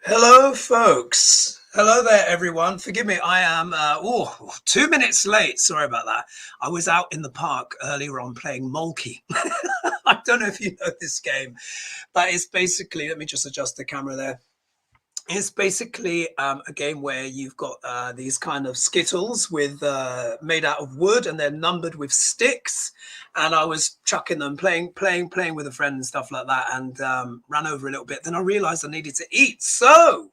Hello, folks. Hello there, everyone. Forgive me, I am 2 minutes late. Sorry about that. I was out in the park earlier on playing Molky. I don't know if you know this game, but it's basically, let me just adjust the camera there. It's basically a game where you've got these kind of skittles with made out of wood, and they're numbered with sticks. And I was chucking them, playing with a friend and stuff like that, and ran over a little bit. Then I realized I needed to eat. So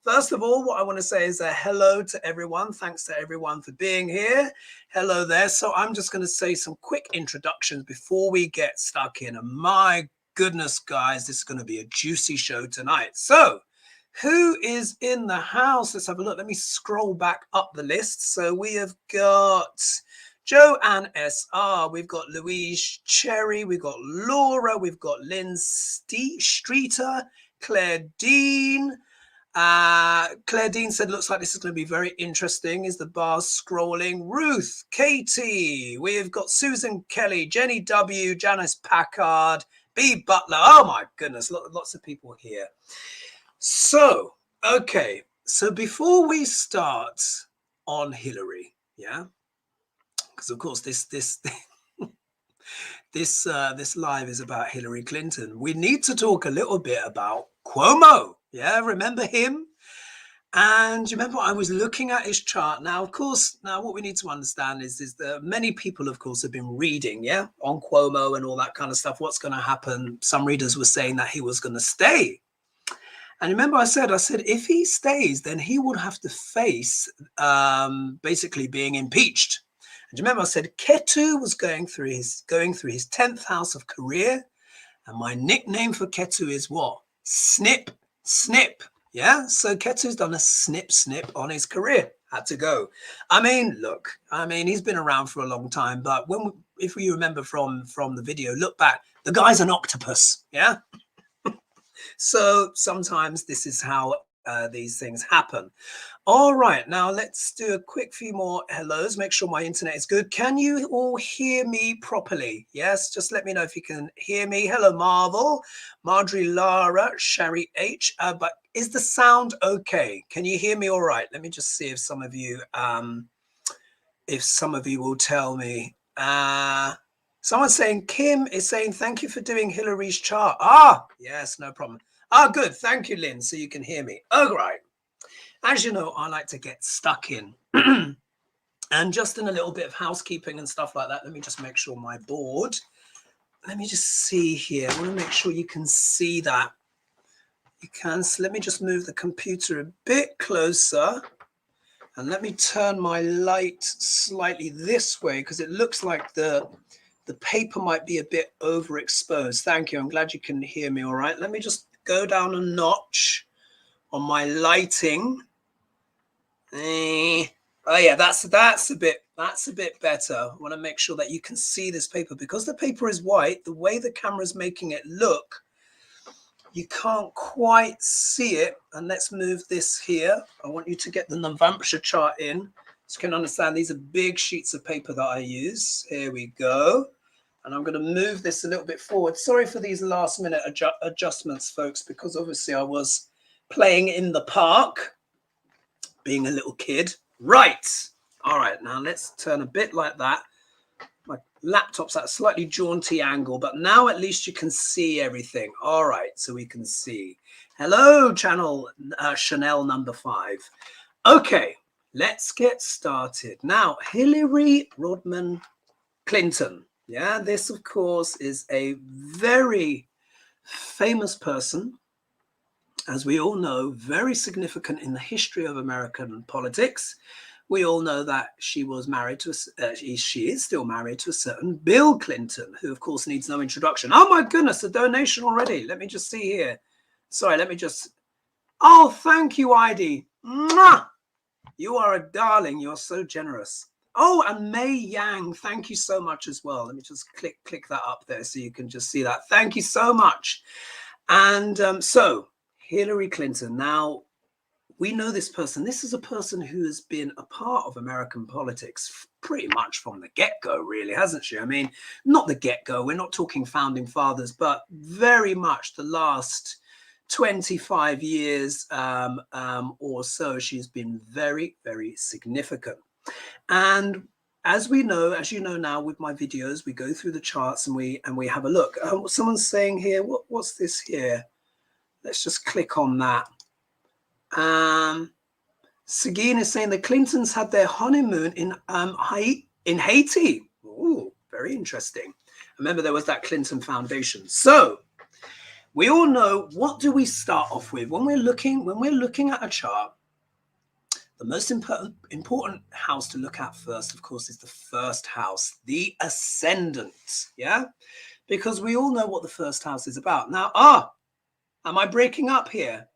first of all, what I want to say is a hello to everyone. Thanks to everyone for being here. Hello there. So I'm just going to say some quick introductions before we get stuck in. And my goodness, guys, this is going to be a juicy show tonight. So who is in the house? Let's have a look. Let me scroll back up the list. So we have got Joanne SR, we've got Louise Cherry, we've got Laura, we've got Lynn Streeter, Claire Dean. Claire Dean said, looks like this is going to be very interesting. Is the bar scrolling? Ruth, Katie, we've got Susan Kelly, Jenny W, Janice Packard, B Butler. Oh my goodness, lots of people here. So, okay. So before we start on Hillary, yeah, because of course this live is about Hillary Clinton. We need to talk a little bit about Cuomo. Yeah, remember him? And you remember I was looking at his chart. Now, of course, what we need to understand is that many people, of course, have been reading, yeah, on Cuomo and all that kind of stuff. What's going to happen? Some readers were saying that he was going to stay. And remember, I said if he stays, then he would have to face basically being impeached. And remember, I said Ketu was going through his 10th house of career, and my nickname for Ketu is what? Snip, snip. Yeah, so Ketu's done a snip, snip on his career. Had to go. I mean, look, he's been around for a long time, but if we remember from the video, look back, the guy's an octopus. Yeah. So sometimes this is how these things happen. All right, now let's do a quick few more hellos. Make sure my internet is good. Can you all hear me properly? Yes, just let me know if you can hear me. Hello, Marvel, Marjorie, Lara, Sherry H. But is the sound okay? Can you hear me all right? Let me just see if some of you will tell me. Someone's saying, Kim is saying, thank you for doing Hillary's chart. Ah, yes, no problem. Ah, good. Thank you, Lynn. So you can hear me. Oh, right. As you know, I like to get stuck in. And just in a little bit of housekeeping and stuff like that, let me just make sure my board. Let me just see here. I want to make sure you can see that. You can. So let me just move the computer a bit closer. And let me turn my light slightly this way because it looks like the paper might be a bit overexposed. Thank you. I'm glad you can hear me all right. Let me just go down a notch on my lighting. Oh yeah, that's a bit better. I want to make sure that you can see this paper because the paper is white. The way the camera is making it look, you can't quite see it. And let's move this here. I want you to get the Navamsha chart in so you can understand these are big sheets of paper that I use. Here we go. And I'm going to move this a little bit forward. Sorry for these last minute adjustments, folks, because obviously I was playing in the park, being a little kid. Right. All right. Now let's turn a bit like that. My laptop's at a slightly jaunty angle, but now at least you can see everything. All right. So we can see. Hello, channel Chanel number 5. Okay. Let's get started. Now, Hillary Rodham Clinton. Yeah, this, of course, is a very famous person, as we all know, very significant in the history of American politics. We all know that she was married to, she is still married to a certain Bill Clinton, who, of course, needs no introduction. Oh, my goodness, a donation already. Let me just see here. Sorry, let me just. Oh, thank you, Heidi. Mwah! You are a darling. You're so generous. Oh, and May Yang, thank you so much as well. Let me just click that up there so you can just see that. Thank you so much. And so Hillary Clinton. Now, we know this person. This is a person who has been a part of American politics pretty much from the get-go, really, hasn't she? I mean, not the get-go. We're not talking founding fathers, but very much the last 25 years or so, she's been very, very significant. And as we know, as you know now with my videos, we go through the charts and we have a look. Someone's saying here, what's this here? Let's just click on that. Sagine is saying the Clintons had their honeymoon in Haiti. Ooh, very interesting. Remember, there was that Clinton Foundation. So we all know, what do we start off with when we're looking at a chart? The most important house to look at first, of course, is the first house, the ascendant. Yeah, because we all know what the first house is about. Now, am I breaking up here?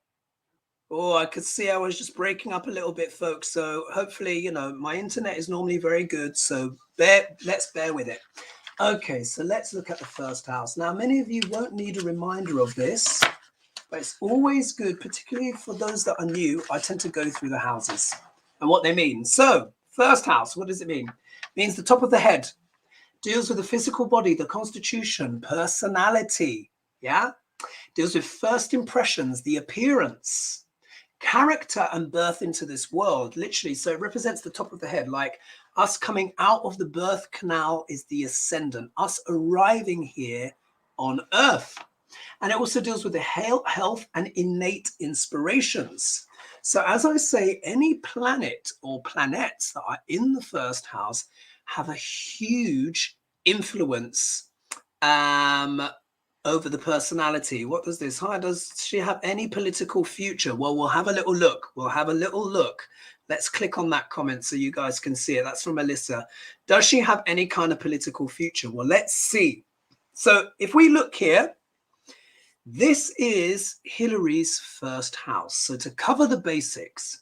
Oh, I could see I was just breaking up a little bit, folks. So hopefully, you know, my internet is normally very good. So let's bear with it. Okay, so let's look at the first house. Now, many of you won't need a reminder of this, but it's always good, particularly for those that are new. I tend to go through the houses and what they mean. So first house, what does it mean? It means the top of the head, deals with the physical body, the constitution, personality. Yeah, deals with first impressions, the appearance, character, and birth into this world, literally. So it represents the top of the head, like us coming out of the birth canal is the ascendant, us arriving here on earth. And it also deals with the health and innate inspirations. So as I say, any planet or planets that are in the first house have a huge influence over the personality. What does this? Hi, does she have any political future? Well, we'll have a little look. Let's click on that comment so you guys can see it. That's from Melissa. Does she have any kind of political future? Well, let's see. So if we look here, this is Hillary's first house. So to cover the basics,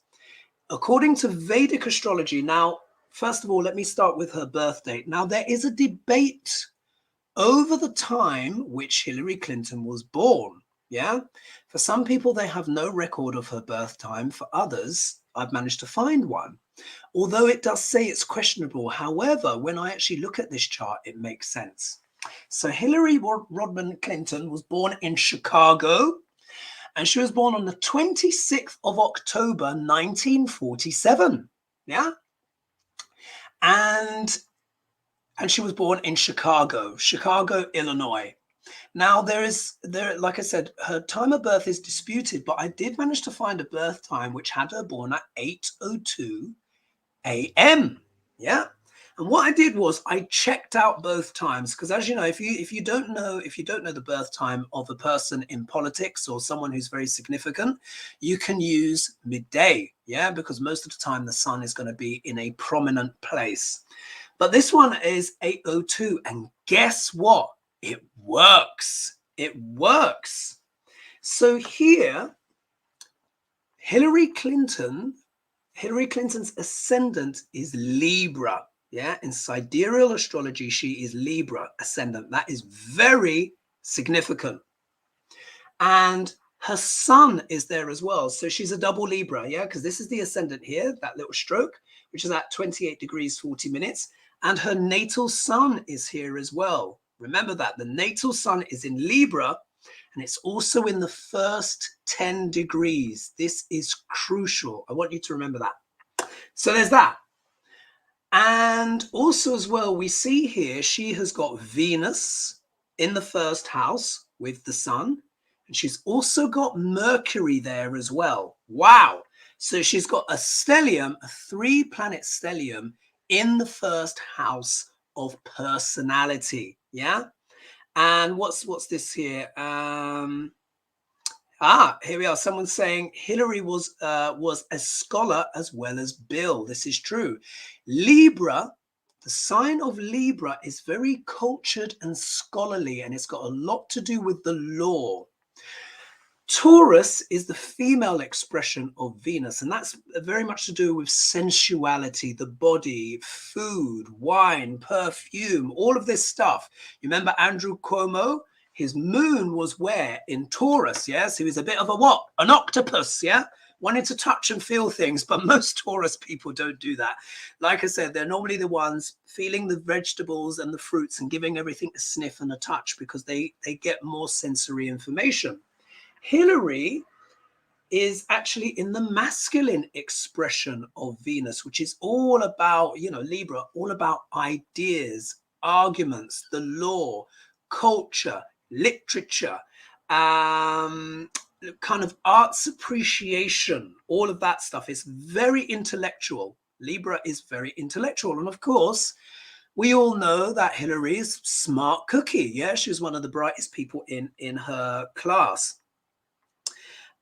according to Vedic astrology, now, first of all, let me start with her birth date. Now, there is a debate over the time which Hillary Clinton was born. Yeah. For some people, they have no record of her birth time. For others, I've managed to find one, although it does say it's questionable. However, when I actually look at this chart, it makes sense. So Hillary Rodham Clinton was born in Chicago, and she was born on the 26th of October, 1947. Yeah. And she was born in Chicago, Illinois. Now, like I said, her time of birth is disputed, but I did manage to find a birth time which had her born at 8:02 a.m. Yeah. And what I did was I checked out both times, because as you know, if you don't know the birth time of a person in politics or someone who's very significant, you can use midday. Yeah, because most of the time the sun is going to be in a prominent place. But this one is 8:02, and guess what? It works. It works. So here, Hillary Clinton's ascendant is Libra. Yeah, in sidereal astrology, she is Libra ascendant. That is very significant. And her sun is there as well. So she's a double Libra, yeah, because this is the ascendant here, that little stroke, which is at 28 degrees, 40 minutes. And her natal sun is here as well. Remember that the natal sun is in Libra, and it's also in the first 10 degrees. This is crucial. I want you to remember that. So there's that. And also as well, we see here, she has got Venus in the first house with the sun. And she's also got Mercury there as well. Wow. So she's got a stellium, a 3-planet stellium in the first house of personality. Yeah. And what's this here? Here we are. Someone's saying Hillary was a scholar as well as Bill. This is true. Libra, the sign of Libra is very cultured and scholarly, and it's got a lot to do with the law. Taurus is the female expression of Venus, and that's very much to do with sensuality, the body, food, wine, perfume, all of this stuff. You remember Andrew Cuomo? His moon was where? In Taurus, yes? He was a bit of a what? An octopus, yeah? Wanting to touch and feel things, but most Taurus people don't do that. Like I said, they're normally the ones feeling the vegetables and the fruits and giving everything a sniff and a touch, because they get more sensory information. Hillary is actually in the masculine expression of Venus, which is all about, Libra, all about ideas, arguments, the law, culture, literature, kind of arts appreciation, all of that stuff is very intellectual. Libra is very intellectual. And of course, we all know that Hillary is smart cookie. Yeah, she was one of the brightest people in her class.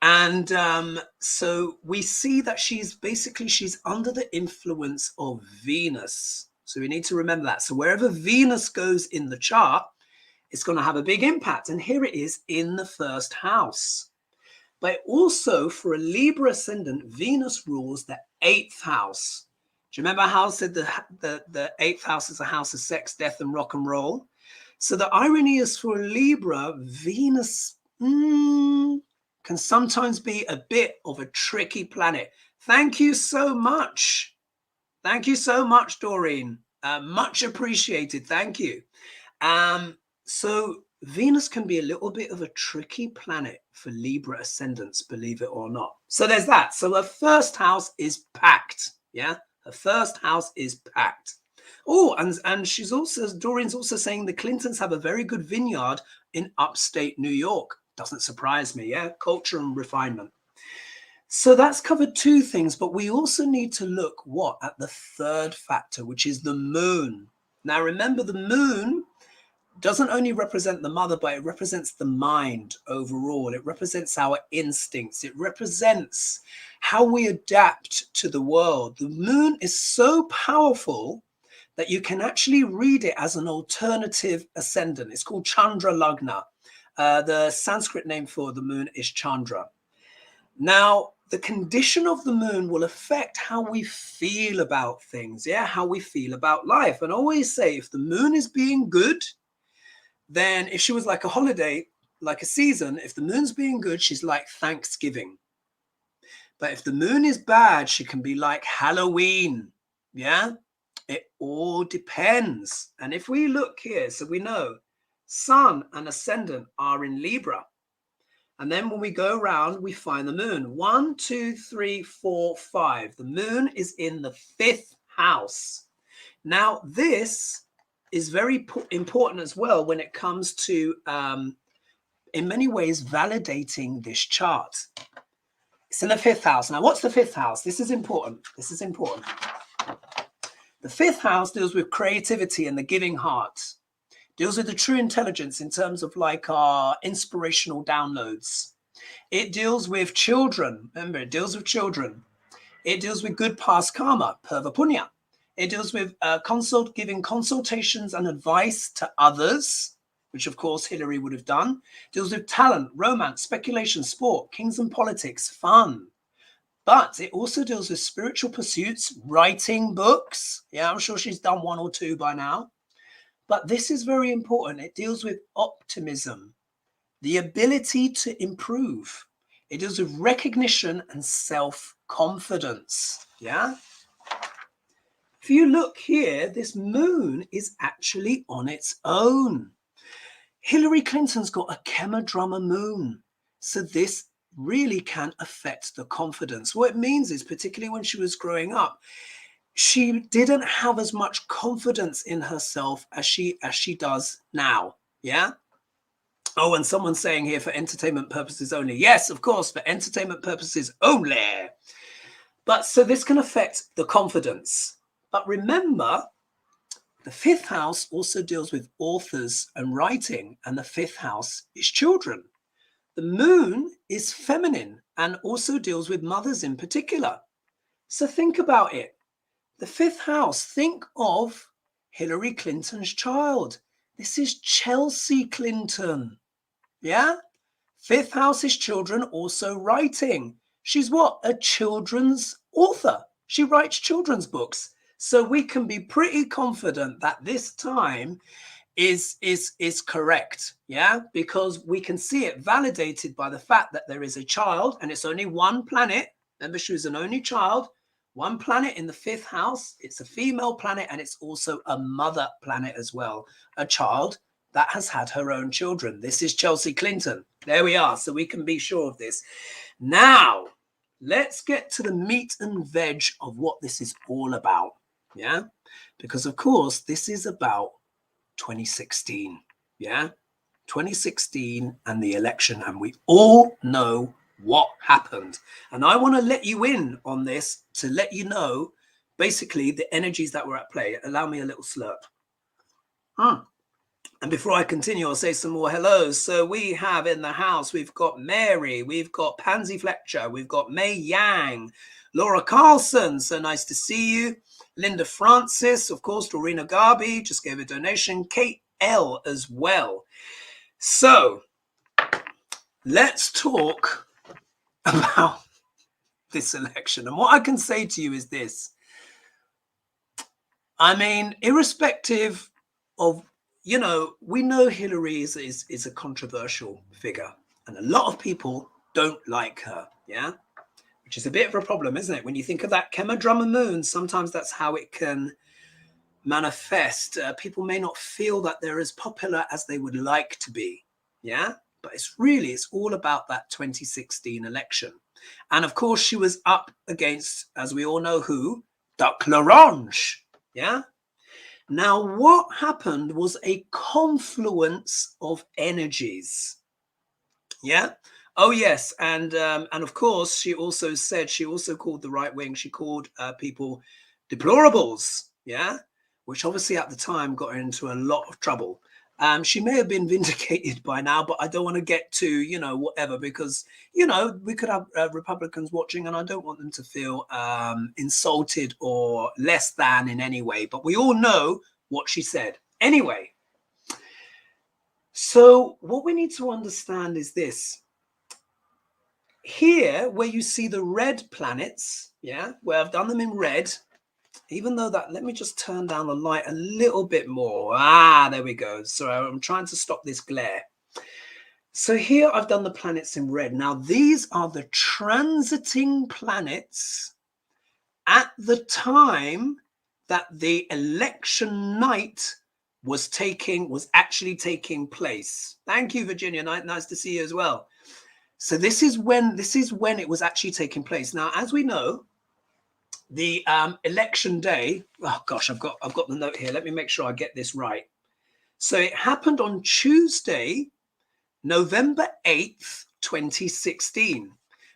And so we see that she's under the influence of Venus. So we need to remember that. So wherever Venus goes in the chart, it's going to have a big impact. And here it is in the first house. But also for a Libra ascendant, Venus rules the 8th house. Do you remember how I said the 8th house is a house of sex, death, and rock and roll? So the irony is for a Libra, Venus can sometimes be a bit of a tricky planet. Thank you so much. Thank you so much, Doreen. Much appreciated. Thank you. So Venus can be a little bit of a tricky planet for Libra ascendants, believe it or not. So there's that. So her first house is packed. Yeah, her first house is packed. Oh, and Doreen's also saying the Clintons have a very good vineyard in upstate New York. Doesn't surprise me, yeah? Culture and refinement. So that's covered two things, but we also need to look at the third factor, which is the moon. Now, remember, the moon doesn't only represent the mother, but it represents the mind overall. It represents our instincts. It represents how we adapt to the world. The moon is so powerful that you can actually read it as an alternative ascendant. It's called Chandra Lagna. The Sanskrit name for the moon is Chandra. Now, the condition of the moon will affect how we feel about things, yeah, how we feel about life. And I always say, if the moon is being good, then if she was like a holiday, like a season, if the moon's being good, she's like Thanksgiving. But if the moon is bad, she can be like Halloween, yeah? It all depends. And if we look here, so we know Sun and Ascendant are in Libra. And then when we go around, we find the moon. 1, 2, 3, 4, 5. The moon is in the 5th house. Now, this is very important as well when it comes to, in many ways, validating this chart. It's in the 5th house. Now, what's the 5th house? This is important. This is important. The 5th house deals with creativity and the giving heart. Deals with the true intelligence in terms of like our inspirational downloads. It deals with children. Remember, it deals with children. It deals with good past karma, purva punya. It deals with giving consultations and advice to others, which of course Hillary would have done. It deals with talent, romance, speculation, sport, kings and politics, fun. But it also deals with spiritual pursuits, writing books. Yeah, I'm sure she's done 1 or 2 by now. But this is very important. It deals with optimism, the ability to improve. It deals with recognition and self-confidence. Yeah. If you look here, this moon is actually on its own. Hillary Clinton's got a Chemadrumma moon. So this really can affect the confidence. What it means is, particularly when she was growing up, she didn't have as much confidence in herself as she does now. Yeah. Oh, and someone's saying here, for entertainment purposes only. Yes, of course, for entertainment purposes only. But so this can affect the confidence. But remember, the 5th house also deals with authors and writing, and the 5th house is children. The moon is feminine and also deals with mothers in particular. So think about it. The 5th house, think of Hillary Clinton's child. This is Chelsea Clinton. Yeah? 5th house is children, also writing. She's what? A children's author. She writes children's books. So we can be pretty confident that this time is correct. Yeah? Because we can see it validated by the fact that there is a child and it's only one planet. Remember, she was an only child. One planet in the 5th house. It's a female planet and it's also a mother planet as well. A child that has had her own children. This is Chelsea Clinton. There we are. So we can be sure of this. Now, let's get to the meat and veg of what this is all about. Yeah, because of course, this is about 2016. Yeah, 2016 and the election. And we all know what happened. And I want to let you in on this to let you know basically the energies that were at play. Allow me a little slurp. And before I continue, I'll say some more hellos. So we have in the house, we've got Mary, we've got Pansy Fletcher, we've got May Yang, Laura Carlson, so nice to see you. Linda Francis, of course, Dorina Garby just gave a donation. Kate L as well. So let's talk about this election. And what I can say to you is this. I mean, irrespective of, you know, we know Hillary is a controversial figure and a lot of people don't like her. Yeah. Which is a bit of a problem, isn't it? When you think of that Kemmer Drummer Moon, sometimes that's how it can manifest. People may not feel that they're as popular as they would like to be. Yeah. But it's all about that 2016 election. And of course, she was up against, as we all know, who? Duck Larange. Yeah. Now, what happened was a confluence of energies. Yeah. Oh, yes. And of course, she also called the right wing, she called people deplorables. Yeah. Which obviously at the time got her into a lot of trouble. She may have been vindicated by now, but I don't want to get to, you know, whatever, because, you know, we could have Republicans watching and I don't want them to feel insulted or less than in any way. But we all know what she said. Anyway, so what we need to understand is this. Here, where you see the red planets, yeah, where I've done them in red, even though that, let me just turn down the light a little bit more. There we go. So I'm trying to stop this glare. So here I've done the planets in red. Now, these are the transiting planets at the time that the election night was actually taking place. Thank you, Virginia. Nice to see you as well. So this is when it was actually taking place. Now, as we know, the election day, oh gosh, I've got the note here. Let me make sure I get this right. So it happened on Tuesday, November 8th, 2016.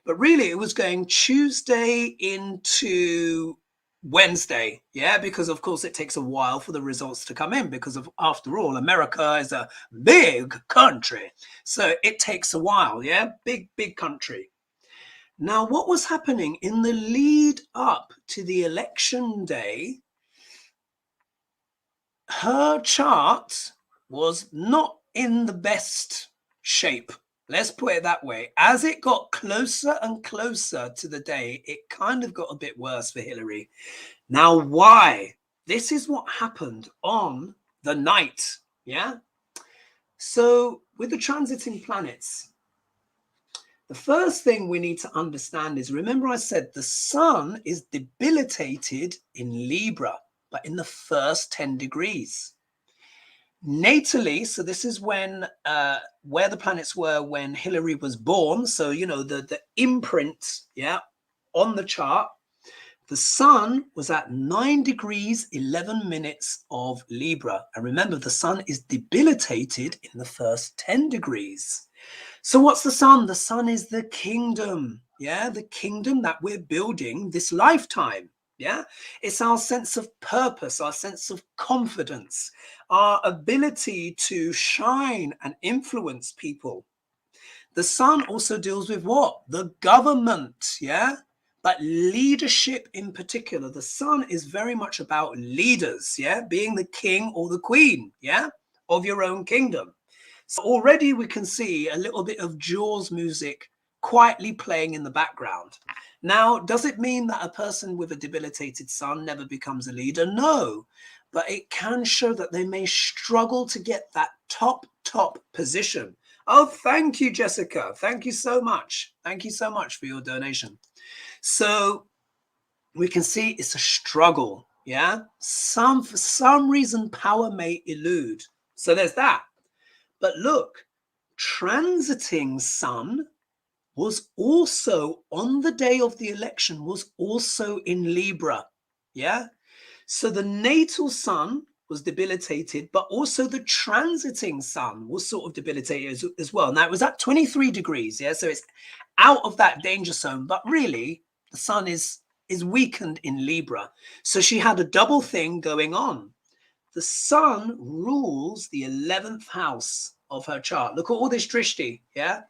But really, it was going Tuesday into Wednesday, yeah, because of course it takes a while for the results to come in because of, after all, America is a big country. So it takes a while, yeah, big country. Now, what was happening in the lead up to the election day, her chart was not in the best shape. Let's put it that way. As it got closer and closer to the day, it kind of got a bit worse for Hillary. Now, why? This is what happened on the night, yeah? So with the transiting planets, the first thing we need to understand is, remember I said the sun is debilitated in Libra, but in the first 10 degrees. Natally, so this is when where the planets were when Hillary was born. So, you know, the imprint, yeah, on the chart. The sun was at 9 degrees, 11 minutes of Libra. And remember, the sun is debilitated in the first 10 degrees. So what's the sun? The sun is the kingdom. Yeah, the kingdom that we're building this lifetime. Yeah, it's our sense of purpose, our sense of confidence, our ability to shine and influence people. The sun also deals with what? The government. Yeah. But leadership in particular, the sun is very much about leaders, yeah, being the king or the queen, yeah, of your own kingdom. So already we can see a little bit of Jaws music quietly playing in the background. Now, does it mean that a person with a debilitated sun never becomes a leader? No, but it can show that they may struggle to get that top position. Oh, thank you, Jessica. Thank you so much. Thank you so much for your donation. So we can see it's a struggle. Yeah. For some reason, power may elude. So there's that. But look, transiting sun was also on the day of the election, was also in Libra. Yeah. So the natal sun was debilitated, but also the transiting sun was sort of debilitated as well. Now it was at 23 degrees. Yeah. So it's out of that danger zone, but really the sun is weakened in Libra. So she had a double thing going on. The sun rules the 11th house of her chart. Look at all this drishti. Yeah.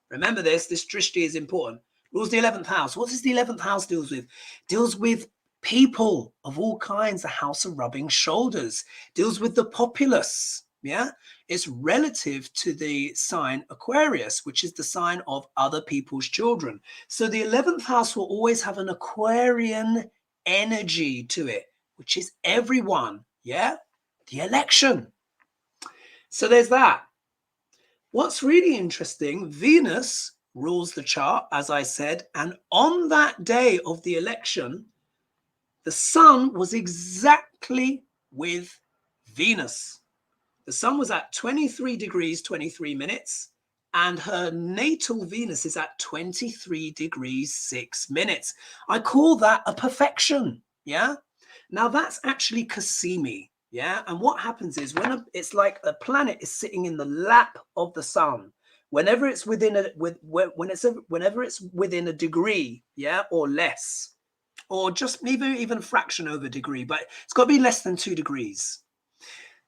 Remember this drishti is important. Rules the 11th house. What does the 11th house deals with? Deals with people of all kinds, the house of rubbing shoulders. Deals with the populace. Yeah. It's relative to the sign Aquarius, which is the sign of other people's children. So the 11th house will always have an Aquarian energy to it, which is everyone. Yeah. The election. So there's that. What's really interesting, Venus rules the chart, as I said, and on that day of the election, the sun was exactly with Venus. The sun was at 23 degrees, 23 minutes, and her natal Venus is at 23 degrees, 6 minutes. I call that a perfection, yeah? Now that's actually Cassimi. Yeah, and what happens is it's like a planet is sitting in the lap of the sun. Whenever it's within whenever it's within a degree, yeah, or less, or just even a fraction over a degree, but it's got to be less than 2 degrees.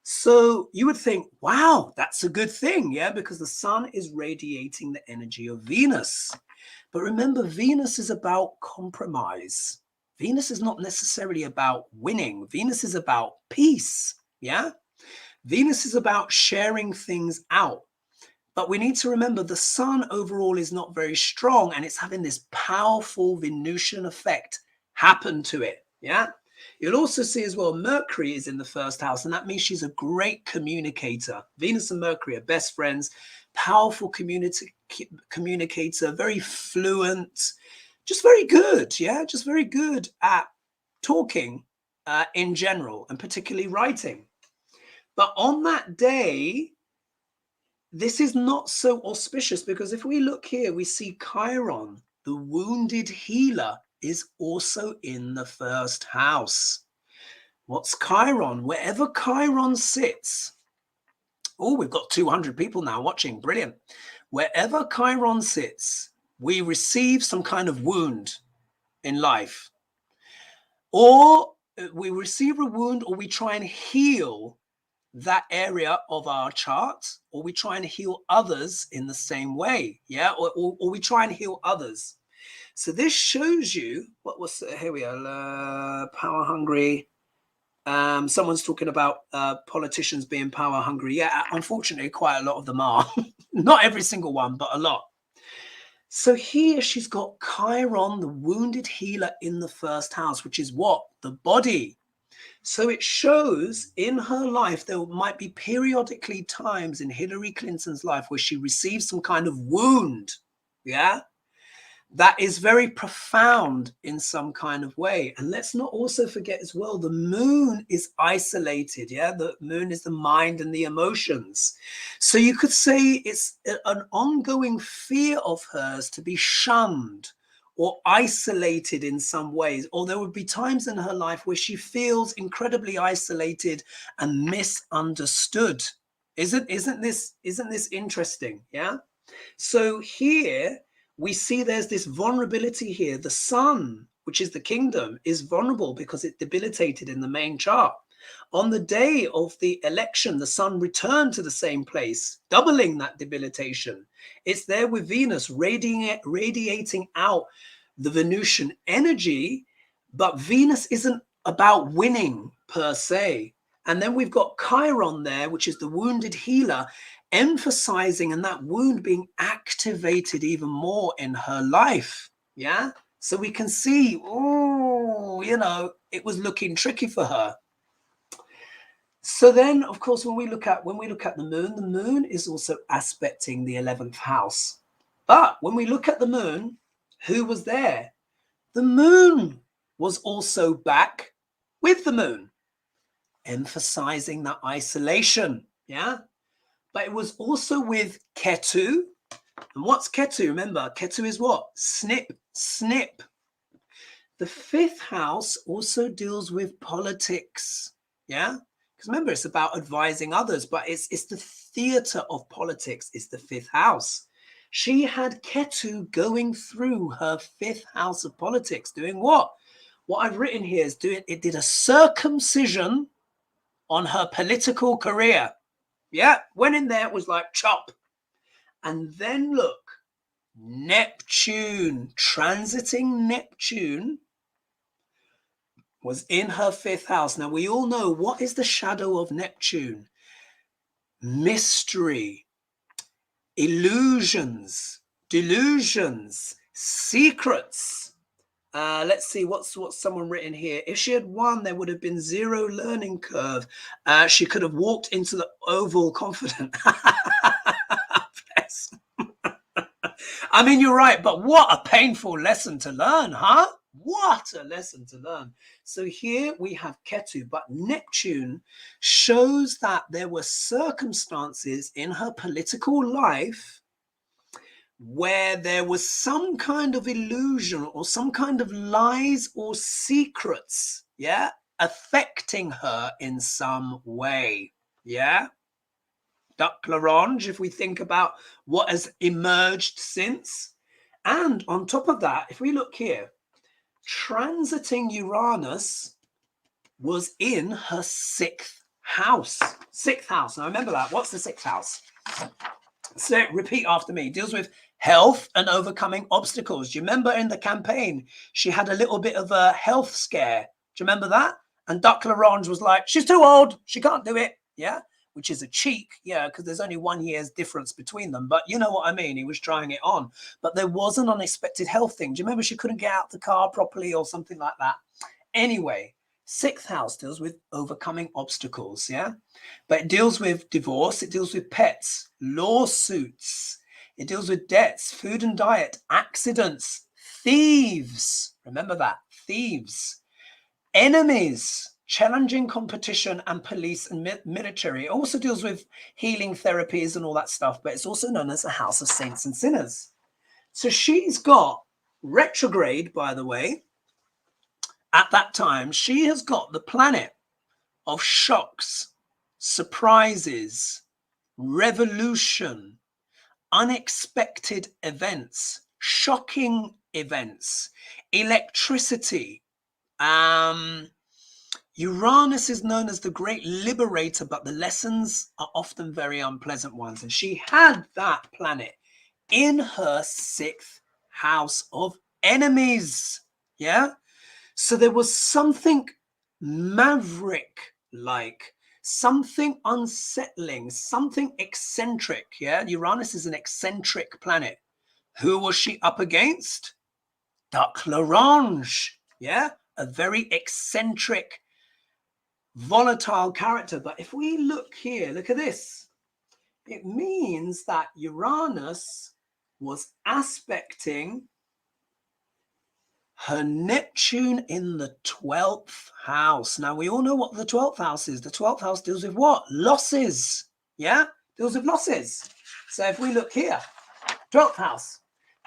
So you would think, wow, that's a good thing, yeah, because the sun is radiating the energy of Venus. But remember, Venus is about compromise. Venus is not necessarily about winning. Venus is about peace. Yeah. Venus is about sharing things out. But we need to remember the sun overall is not very strong and it's having this powerful Venusian effect happen to it. Yeah. You'll also see as well, Mercury is in the first house, and that means she's a great communicator. Venus and Mercury are best friends, powerful communicator, very fluent, just very good. Yeah, just very good at talking in general, and particularly writing. But on that day, this is not so auspicious, because if we look here, we see Chiron, the wounded healer, is also in the first house. What's Chiron? Wherever Chiron sits, oh, we've got 200 people now watching. Brilliant. Wherever Chiron sits, we receive some kind of wound in life. Or we receive a wound, or we try and heal that area of our chart, or we try and heal others in the same way. Yeah, or we try and heal others. So this shows you what was here we are, power hungry. Someone's talking about politicians being power hungry. Yeah, unfortunately, quite a lot of them are. Not every single one, but a lot. So here she's got Chiron, the wounded healer, in the first house, which is what? The body. So it shows in her life there might be periodically times in Hillary Clinton's life where she receives some kind of wound. Yeah. That is very profound in some kind of way. And let's not also forget as well, the moon is isolated. Yeah, the moon is the mind and the emotions. So you could say it's an ongoing fear of hers to be shunned or isolated in some ways. Or there would be times in her life where she feels incredibly isolated and misunderstood. Isn't this interesting? Yeah. So here we see there's this vulnerability here. The sun, which is the kingdom, is vulnerable because it's debilitated in the main chart. On the day of the election, the sun returned to the same place, doubling that debilitation. It's there with Venus radiating out the Venusian energy, but Venus isn't about winning per se. And then we've got Chiron there, which is the wounded healer, emphasizing and that wound being activated even more in her life. Yeah. So we can see, oh, it was looking tricky for her. So then, of course, when we look at the moon is also aspecting the 11th house. But when we look at the moon, who was there? The moon was also back with the moon, emphasizing that isolation. Yeah. but it was also with Ketu. And what's Ketu? Remember, Ketu is what? Snip, snip. The fifth house also deals with politics. Yeah? Because remember, it's about advising others, but it's the theater of politics. It's the fifth house. She had Ketu going through her fifth house of politics, doing what? What I've written here is it did a circumcision on her political career. Yeah, went in there, was like chop. And then look, Neptune, transiting Neptune, was in her fifth house. Now, we all know, what is the shadow of Neptune? Mystery, illusions, delusions, secrets. Let's see, what's someone written here? If she had won, there would have been zero learning curve. She could have walked into the Oval confident. I mean, you're right, but what a painful lesson to learn, huh? What a lesson to learn. So here we have Ketu, but Neptune shows that there were circumstances in her political life where there was some kind of illusion or some kind of lies or secrets, yeah, affecting her in some way, yeah. Duck Larange, if we think about what has emerged since. And on top of that, if we look here, transiting Uranus was in her sixth house. Sixth house. Now remember that. What's the sixth house? So repeat after me. It deals with health and overcoming obstacles. Do you remember in the campaign, she had a little bit of a health scare? Do you remember that? And Duck Larange was like, she's too old. She can't do it. Yeah. Which is a cheek, yeah, because there's only 1 year's difference between them. But you know what I mean? He was trying it on. But there was an unexpected health thing. Do you remember she couldn't get out the car properly or something like that? Anyway, sixth house deals with overcoming obstacles, yeah? But it deals with divorce. It deals with pets, lawsuits. It deals with debts, food and diet, accidents, thieves. Remember that, thieves. Enemies, challenging competition, and police and military. It also deals with healing therapies and all that stuff, but it's also known as the house of saints and sinners. So she's got retrograde, by the way, at that time. She has got the planet of shocks, surprises, revolution, unexpected events, shocking events, electricity. Uranus is known as the great liberator, but the lessons are often very unpleasant ones. And she had that planet in her sixth house of enemies. Yeah. So there was something maverick-like, something unsettling, something eccentric. Yeah. Uranus is an eccentric planet. Who was she up against? Duck Larange. Yeah. A very eccentric, volatile character. But if we look here, look at this. It means that Uranus was aspecting her Neptune in the 12th house. Now, we all know what the 12th house is. The 12th house deals with what? Losses. Yeah? Deals with losses. So if we look here, 12th house,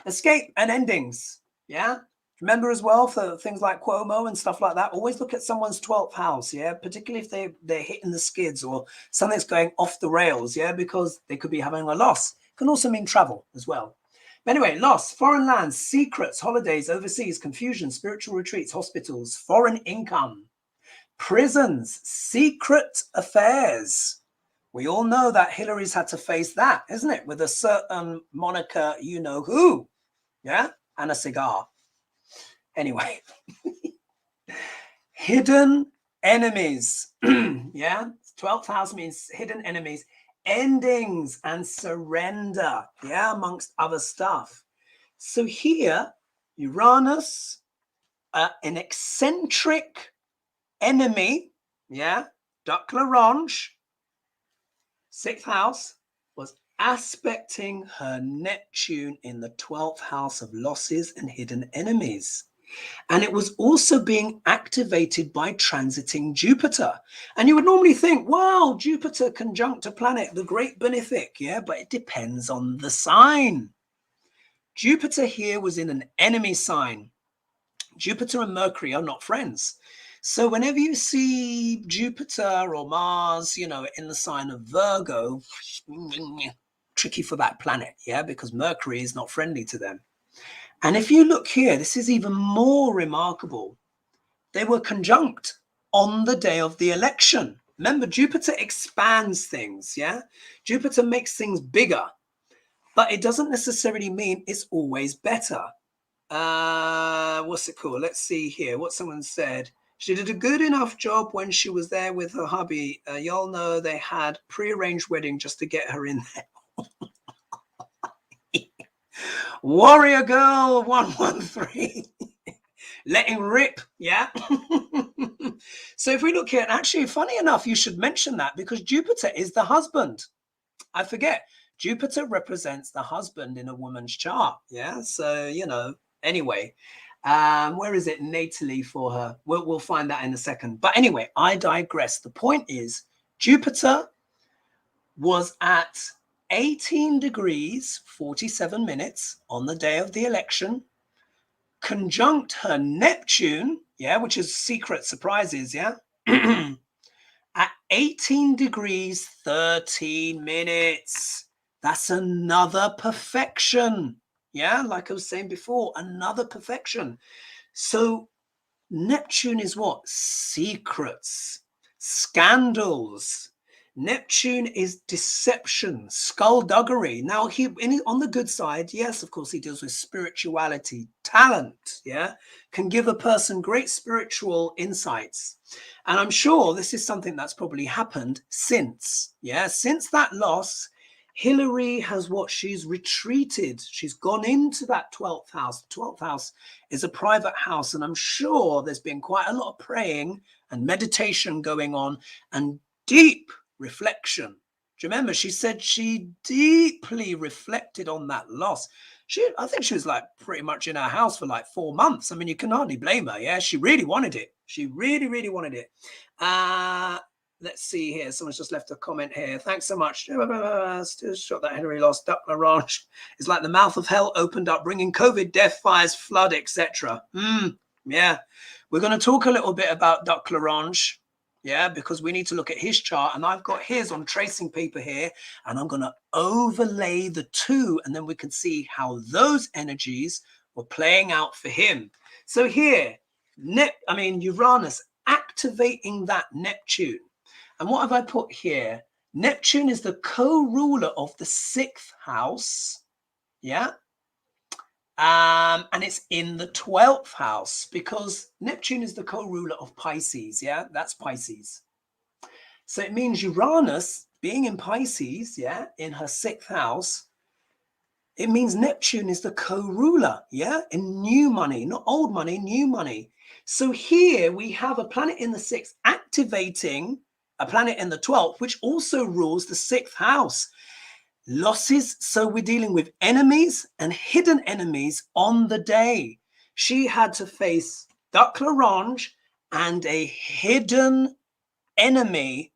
escape and endings. Yeah? Remember as well for things like Cuomo and stuff like that, always look at someone's 12th house, yeah? Particularly if they're hitting the skids or something's going off the rails, yeah? Because they could be having a loss. It can also mean travel as well. But anyway, loss, foreign lands, secrets, holidays, overseas, confusion, spiritual retreats, hospitals, foreign income, prisons, secret affairs. We all know that Hillary's had to face that, isn't it? With a certain moniker, you know who, yeah? And a cigar. Anyway, hidden enemies. Yeah, 12th house means hidden enemies, endings and surrender. Yeah, amongst other stuff. So here, Uranus, an eccentric enemy. Yeah, Duck Larange, 6th house, was aspecting her Neptune in the 12th house of losses and hidden enemies. And it was also being activated by transiting Jupiter. And you would normally think, wow, Jupiter conjunct a planet, the great benefic. Yeah, but it depends on the sign. Jupiter here was in an enemy sign. Jupiter and Mercury are not friends. So whenever you see Jupiter or Mars, in the sign of Virgo, tricky for that planet, yeah, because Mercury is not friendly to them. And if you look here, this is even more remarkable. They were conjunct on the day of the election. Remember, Jupiter expands things, yeah? Jupiter makes things bigger, but it doesn't necessarily mean it's always better. What's it called? Let's see here what someone said. She did a good enough job when she was there with her hubby. Y'all know they had pre-arranged wedding just to get her in there. Warrior Girl 113. Letting rip, yeah. So if we look here, actually, funny enough, you should mention that because Jupiter is the husband. I forget. Jupiter represents the husband in a woman's chart, yeah. So anyway, where is it natally for her? We'll find that in a second. But anyway, I digress. The point is, Jupiter was at 18 degrees 47 minutes on the day of the election, conjunct her Neptune, yeah, which is secret surprises, yeah, at 18 degrees 13 minutes. That's another perfection. Yeah, like I was saying before, another perfection. So Neptune is what? Secrets, scandals. Neptune is deception, skullduggery. Now, on the good side, yes, of course, he deals with spirituality, talent, yeah, can give a person great spiritual insights. And I'm sure this is something that's probably happened since that loss. Hillary has she's retreated. She's gone into that 12th house. The 12th house is a private house. And I'm sure there's been quite a lot of praying and meditation going on and deep reflection. Do you remember? She said she deeply reflected on that loss. I think she was like pretty much in her house for like 4 months. I mean, you can hardly blame her. Yeah, she really wanted it. She really, really wanted it. Let's see here. Someone's just left a comment here. Thanks so much. Still shot that Hillary lost. Duck LaRange is like the mouth of hell opened up, bringing COVID, death, fires, flood, etc. Yeah, we're going to talk a little bit about Duck LaRange. Yeah, because we need to look at his chart, and I've got his on tracing paper here, and I'm going to overlay the two, and then we can see how those energies were playing out for him. So here, Uranus activating that Neptune. And what have I put here? Neptune is the co-ruler of the 6th house. Yeah. And it's in the 12th house because Neptune is the co-ruler of Pisces. Yeah, that's Pisces. So it means Uranus being in Pisces, yeah, in her 6th house, it means Neptune is the co-ruler, yeah, in new money, not old money, new money. So here we have a planet in the 6th activating a planet in the 12th, which also rules the 6th house. Losses, so we're dealing with enemies and hidden enemies on the day. She had to face Duck LaRange and a hidden enemy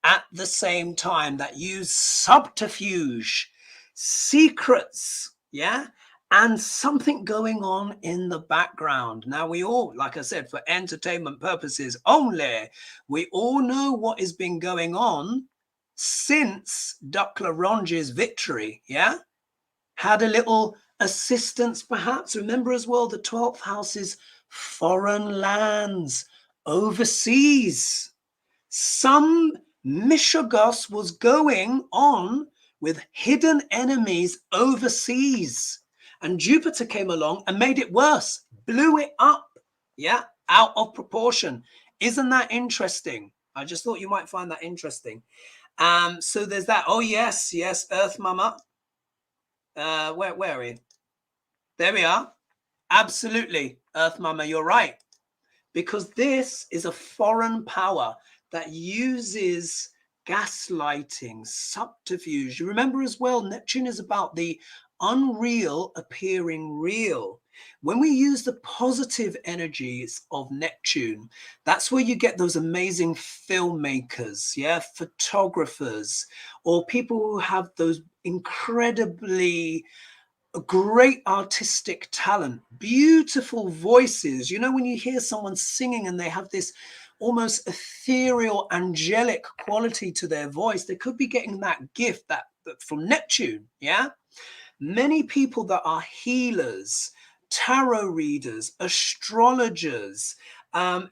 at the same time that used subterfuge, secrets, yeah, and something going on in the background. Now, we all, like I said, for entertainment purposes only, we all know what has been going on since Duck LaRange's victory, yeah? Had a little assistance, perhaps. Remember as well, the 12th house is foreign lands, overseas. Some Mishagos was going on with hidden enemies overseas. And Jupiter came along and made it worse, blew it up, yeah, out of proportion. Isn't that interesting? I just thought you might find that interesting. So there's that. Oh, yes, Earth Mama. Where are we? There we are. Absolutely, Earth Mama, you're right. Because this is a foreign power that uses gaslighting, subterfuge. You remember as well, Neptune is about the unreal appearing real. When we use the positive energies of Neptune, that's where you get those amazing filmmakers, yeah, photographers, or people who have those incredibly great artistic talent, beautiful voices. You know, when you hear someone singing and they have this almost ethereal, angelic quality to their voice, they could be getting that gift that from Neptune, yeah? Many people that are healers, tarot readers, astrologers,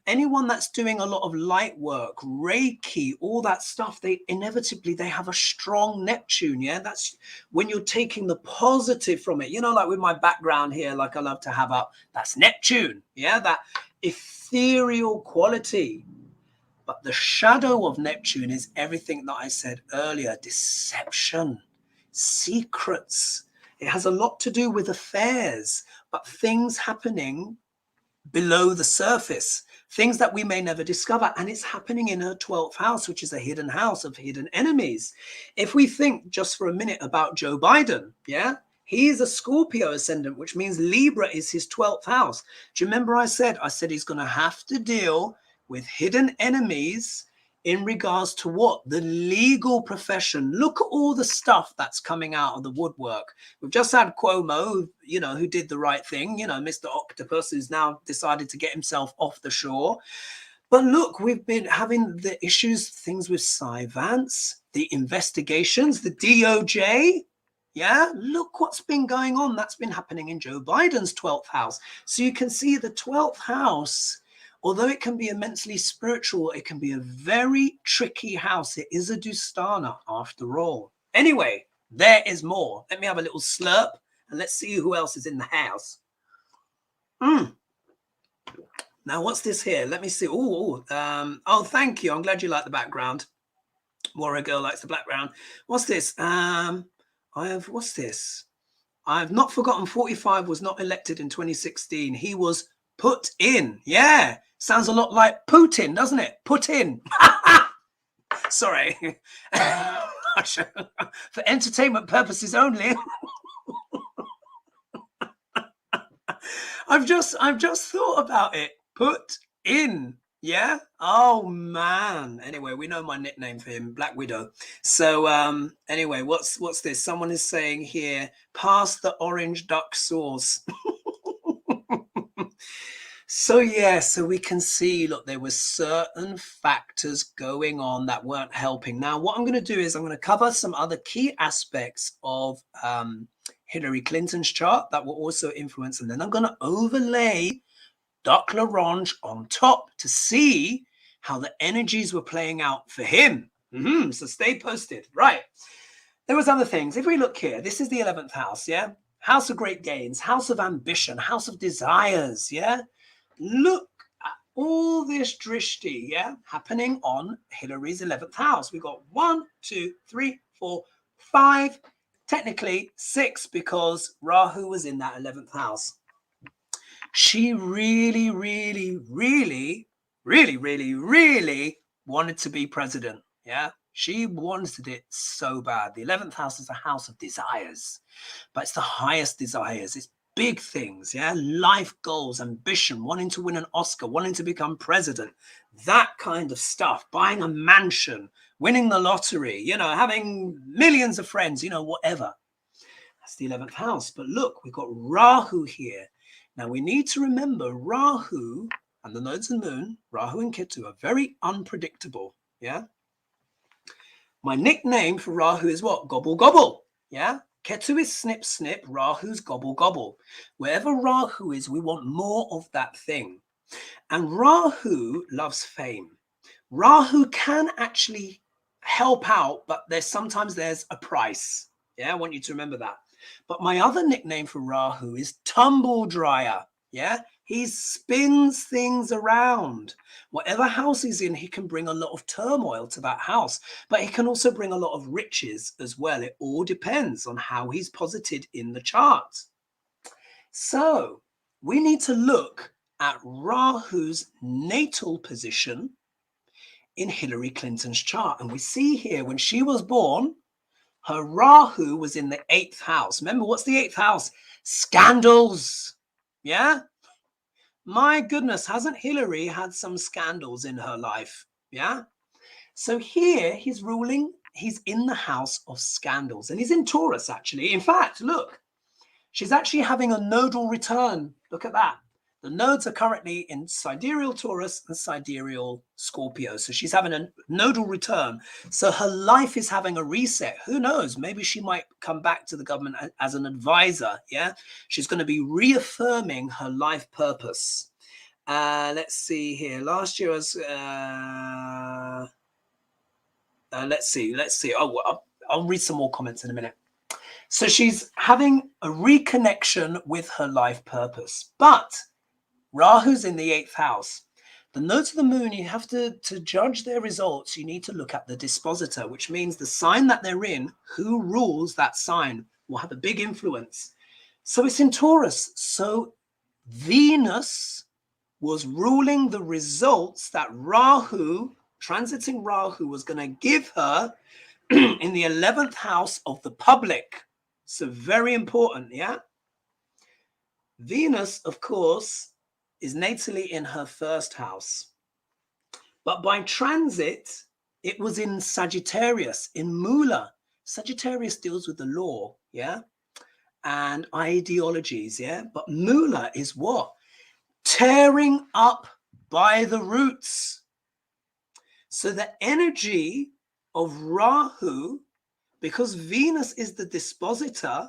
anyone that's doing a lot of light work, Reiki, all that stuff, they inevitably they have a strong Neptune. Yeah, that's when you're taking the positive from it. You know, like with my background here, like I love to have up, that's Neptune. Yeah, that ethereal quality. But the shadow of Neptune is everything that I said earlier: deception, secrets. It has a lot to do with affairs, but things happening below the surface, things that we may never discover. And it's happening in her 12th house, which is a hidden house of hidden enemies. If we think just for a minute about Joe Biden, yeah, he is a Scorpio ascendant, which means Libra is his 12th house. Do you remember I said he's going to have to deal with hidden enemies in regards to what? The legal profession. Look at all the stuff that's coming out of the woodwork. We've just had Cuomo, you know, who did the right thing, you know, Mr. Octopus, who's now decided to get himself off the shore. But look, we've been having the issues, things with Cy Vance, the investigations, the DOJ. Yeah, look what's been going on. That's been happening in Joe Biden's 12th house. So you can see the 12th house, although it can be immensely spiritual, it can be a very tricky house. It is a Dustana after all. Anyway, there is more. Let me have a little slurp and let's see who else is in the house. Now, what's this here? Let me see. Oh, thank you. I'm glad you like the background. Warrior Girl likes the background. What's this? What's this? I've not forgotten 45 was not elected in 2016. He was put in. Yeah. Sounds a lot like Putin, doesn't it? Put in. Sorry. For entertainment purposes only. I've just thought about it. Put in. Yeah. Oh man. Anyway, we know my nickname for him, Black Widow. So anyway, what's this? Someone is saying here, pass the orange duck sauce. So yeah, so we can see, look, there were certain factors going on that weren't helping. Now, what I'm going to do is I'm going to cover some other key aspects of Hillary Clinton's chart that will also influence, and then I'm going to overlay Doc LaRange on top to see how the energies were playing out for him. So stay posted. Right. There was other things. If we look here, this is the 11th house, yeah? House of great gains, house of ambition, house of desires, yeah? Look at all this drishti, yeah, happening on Hillary's 11th house. We got 1, 2, 3, 4, 5, technically 6, because Rahu was in that 11th house. She really, really, really, really, really, really wanted to be president. Yeah, she wanted it so bad. The 11th house is a house of desires, but it's the highest desires. It's big things, yeah, life goals, ambition, wanting to win an Oscar, wanting to become president, that kind of stuff, buying a mansion, winning the lottery, you know, having millions of friends, you know, whatever. That's the 11th house. But look, we've got Rahu here. Now we need to remember Rahu and the nodes and moon, Rahu and Ketu, are very unpredictable, yeah? My nickname for Rahu is what? Gobble, gobble, yeah? Ketu is snip, snip. Rahu's gobble, gobble. Wherever Rahu is, we want more of that thing. And Rahu loves fame. Rahu can actually help out, but sometimes there's a price. Yeah, I want you to remember that. But my other nickname for Rahu is tumble dryer. Yeah, he spins things around. Whatever house he's in, he can bring a lot of turmoil to that house, but he can also bring a lot of riches as well. It all depends on how he's posited in the chart. So we need to look at Rahu's natal position in Hillary Clinton's chart. And we see here when she was born, her Rahu was in the 8th house. Remember, what's the 8th house? Scandals. Yeah. My goodness, hasn't Hillary had some scandals in her life? Yeah. So here he's ruling, he's in the house of scandals, and he's in Taurus, actually. In fact, look, she's actually having a nodal return. Look at that. The nodes are currently in sidereal Taurus and sidereal Scorpio. So she's having a nodal return. So her life is having a reset. Who knows? Maybe she might come back to the government as an advisor. Yeah. She's going to be reaffirming her life purpose. Let's see here. Last year was, let's see. Oh, I'll read some more comments in a minute. So she's having a reconnection with her life purpose. But Rahu's in the 8th house. The nodes of the moon, you have to judge their results. You need to look at the dispositor, which means the sign that they're in, who rules that sign, will have a big influence. So it's in Taurus. So Venus was ruling the results that Rahu, transiting Rahu, was going to give her in the 11th house of the public. So very important, yeah? Venus, of course, is natally in her 1st house. But by transit, it was in Sagittarius, in Mula. Sagittarius deals with the law, yeah? And ideologies, yeah? But Mula is what? Tearing up by the roots. So the energy of Rahu, because Venus is the dispositor,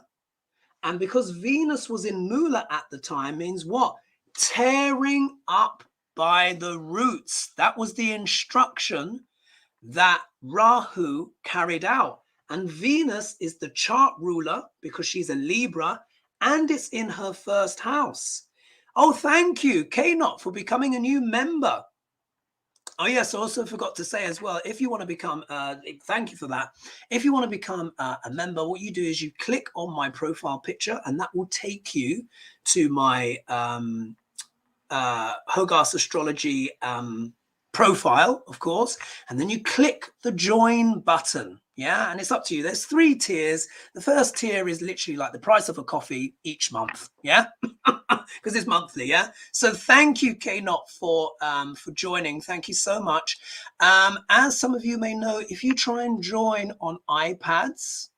and because Venus was in Mula at the time, means what? Tearing up by the roots. That was the instruction that Rahu carried out. And Venus is the chart ruler because she's a Libra, and it's in her 1st house. Oh, thank you, Knot, for becoming a new member. Oh, yes, I also forgot to say as well, if you want to become, thank you for that. If you want to become a member, what you do is you click on my profile picture, and that will take you to my Hogarth Astrology profile, of course, and then you click the join button. Yeah, and it's up to you. There's 3 tiers. The first tier is literally like the price of a coffee each month. Yeah, because it's monthly. Yeah. So thank you, Knot, for joining. Thank you so much. As some of you may know, if you try and join on iPads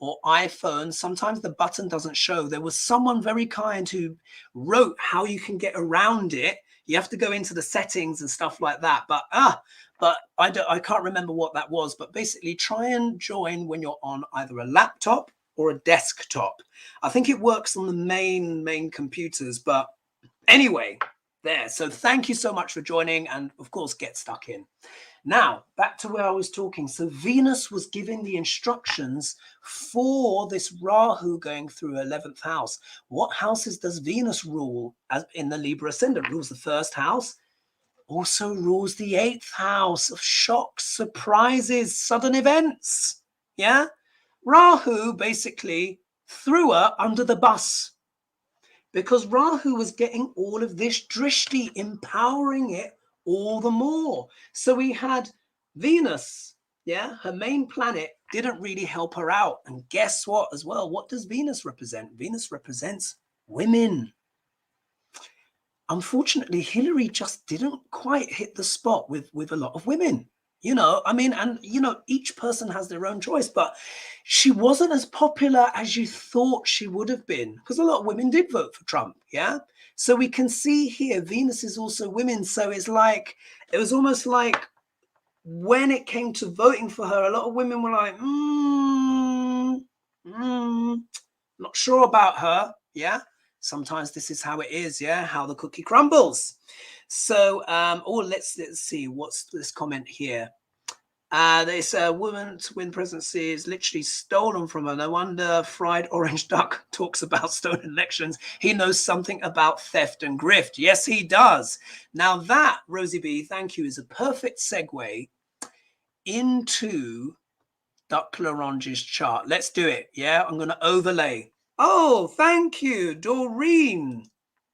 or iPhones, sometimes the button doesn't show. There was someone very kind who wrote how you can get around it. You have to go into the settings and stuff like that. But I can't remember what that was. But basically, try and join when you're on either a laptop or a desktop. I think it works on the main computers. But anyway, there. So thank you so much for joining, and of course, get stuck in. Now, back to where I was talking. So Venus was giving the instructions for this Rahu going through 11th house. What houses does Venus rule as in the Libra ascendant? Rules the 1st house, also rules the 8th house of shocks, surprises, sudden events. Yeah? Rahu basically threw her under the bus because Rahu was getting all of this drishti, empowering it all the more. So we had Venus, yeah, her main planet didn't really help her out. And guess what as well? What does Venus represent? Venus represents women. Unfortunately, Hillary just didn't quite hit the spot with a lot of women. You know, I mean, and, you know, each person has their own choice, but she wasn't as popular as you thought she would have been because a lot of women did vote for Trump. Yeah. So we can see here, Venus is also women. So it's like, it was almost like when it came to voting for her, a lot of women were like, not sure about her. Yeah. Sometimes this is how it is. Yeah. How the cookie crumbles. So, let's see. What's this comment here? This woman to win presidency is literally stolen from her. No wonder Fried Orange Duck talks about stolen elections. He knows something about theft and grift. Yes, he does. Now that, Rosie B, thank you, is a perfect segue into Duck Larange's chart. Let's do it. Yeah, I'm going to overlay. Oh, thank you, Doreen.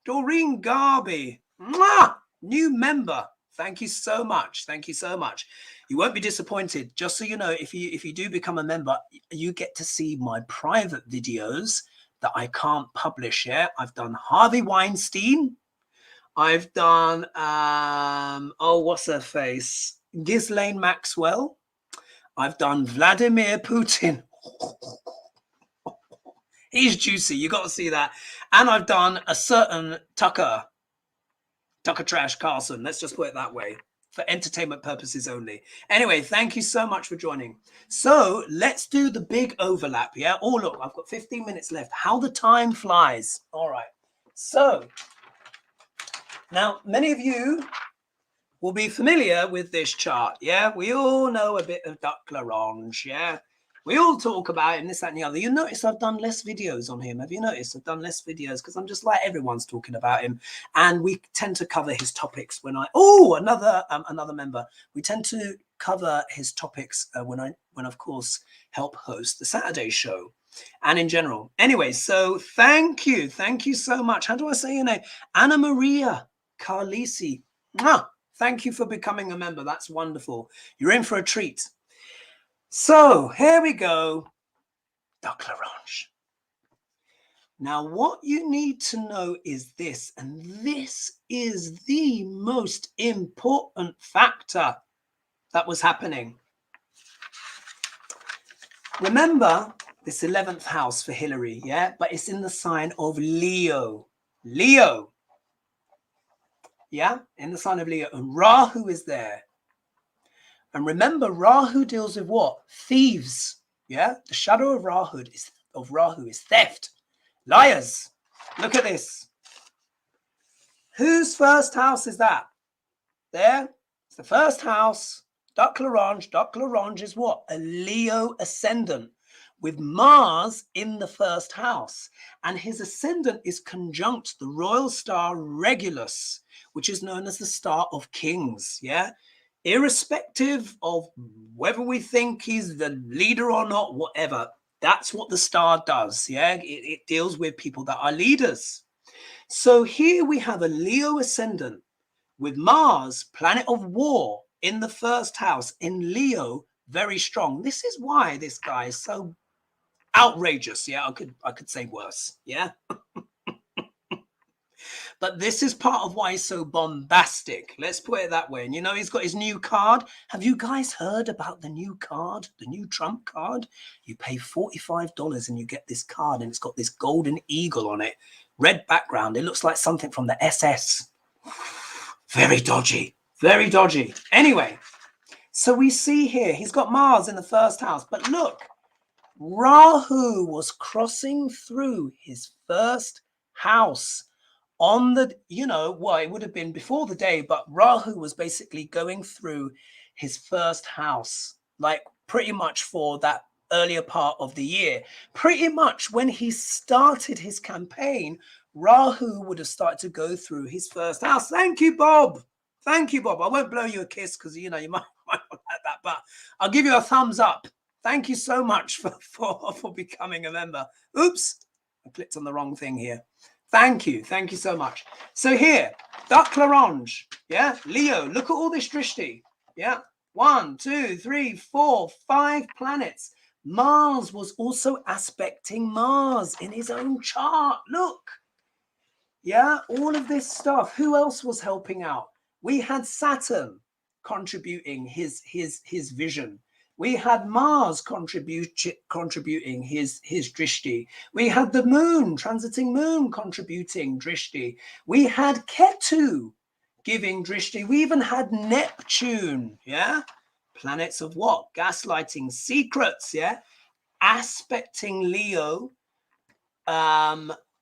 Doreen Garby. Mwah! New member. Thank you so much. Thank you so much. You won't be disappointed. Just so you know, if you do become a member, you get to see my private videos that I can't publish. Yeah, I've done Harvey Weinstein. I've done what's her face? Ghislaine Maxwell. I've done Vladimir Putin. He's juicy. You got to see that. And I've done a certain Tucker Trash Carlson. Let's just put it that way, for entertainment purposes only. Anyway, thank you so much for joining. So let's do the big overlap. Yeah. Oh, look, I've got 15 minutes left. How the time flies. All right. So now many of you will be familiar with this chart. Yeah. We all know a bit of Duc Larange. Yeah. We all talk about him, this, that, and the other. You notice I've done less videos on him. Have you noticed I've done less videos? Because I'm just like everyone's talking about him. And we tend to cover his topics when another member. We tend to cover his topics when of course, help host the Saturday show. And in general. Anyway, so thank you. Thank you so much. How do I say your name? Anna Maria Carlisi. Thank you for becoming a member. That's wonderful. You're in for a treat. So here we go, Duc Larange. Now, what you need to know is this, and this is the most important factor that was happening. Remember this 11th house for Hillary, yeah? But it's in the sign of Leo. Leo. Yeah, in the sign of Leo. And Rahu is there. And remember, Rahu deals with what? Thieves. Yeah, the shadow of Rahu is theft. Liars. Look at this. Whose first house is that? There. It's the first house. Duc Larange. Duc Larange is what? A Leo ascendant with Mars in the first house. And his ascendant is conjunct the royal star Regulus, which is known as the star of kings. Yeah. Irrespective of whether we think he's the leader or not, whatever, that's what the star does. Yeah, it deals with people that are leaders. So here we have a Leo ascendant with Mars, planet of war, in the first house in Leo, very strong. This is why this guy is so outrageous. Yeah, I could say worse. Yeah. But this is part of why he's so bombastic. Let's put it that way. And you know, he's got his new card. Have you guys heard about the new card, the new Trump card? You pay $45 and you get this card, and it's got this golden eagle on it. Red background. It looks like something from the SS. Very dodgy. Very dodgy. Anyway, so we see here, he's got Mars in the first house. But look, Rahu was crossing through his first house. On the, it would have been before the day, but Rahu was basically going through his first house, like pretty much for that earlier part of the year. Pretty much when he started his campaign, Rahu would have started to go through his first house. Thank you, Bob. Thank you, Bob. I won't blow you a kiss because, you might not like that, but I'll give you a thumbs up. Thank you so much for becoming a member. Oops, I clicked on the wrong thing here. Thank you. Thank you so much. So here, Duc Larange. Yeah. Leo, look at all this drishti. Yeah. 1, 2, 3, 4, 5 planets. Mars was also aspecting Mars in his own chart. Look. Yeah. All of this stuff. Who else was helping out? We had Saturn contributing his vision. We had Mars contributing his drishti. We had the moon, transiting moon, contributing drishti. We had Ketu giving drishti. We even had Neptune, yeah? Planets of what? Gaslighting, secrets, yeah? Aspecting Leo,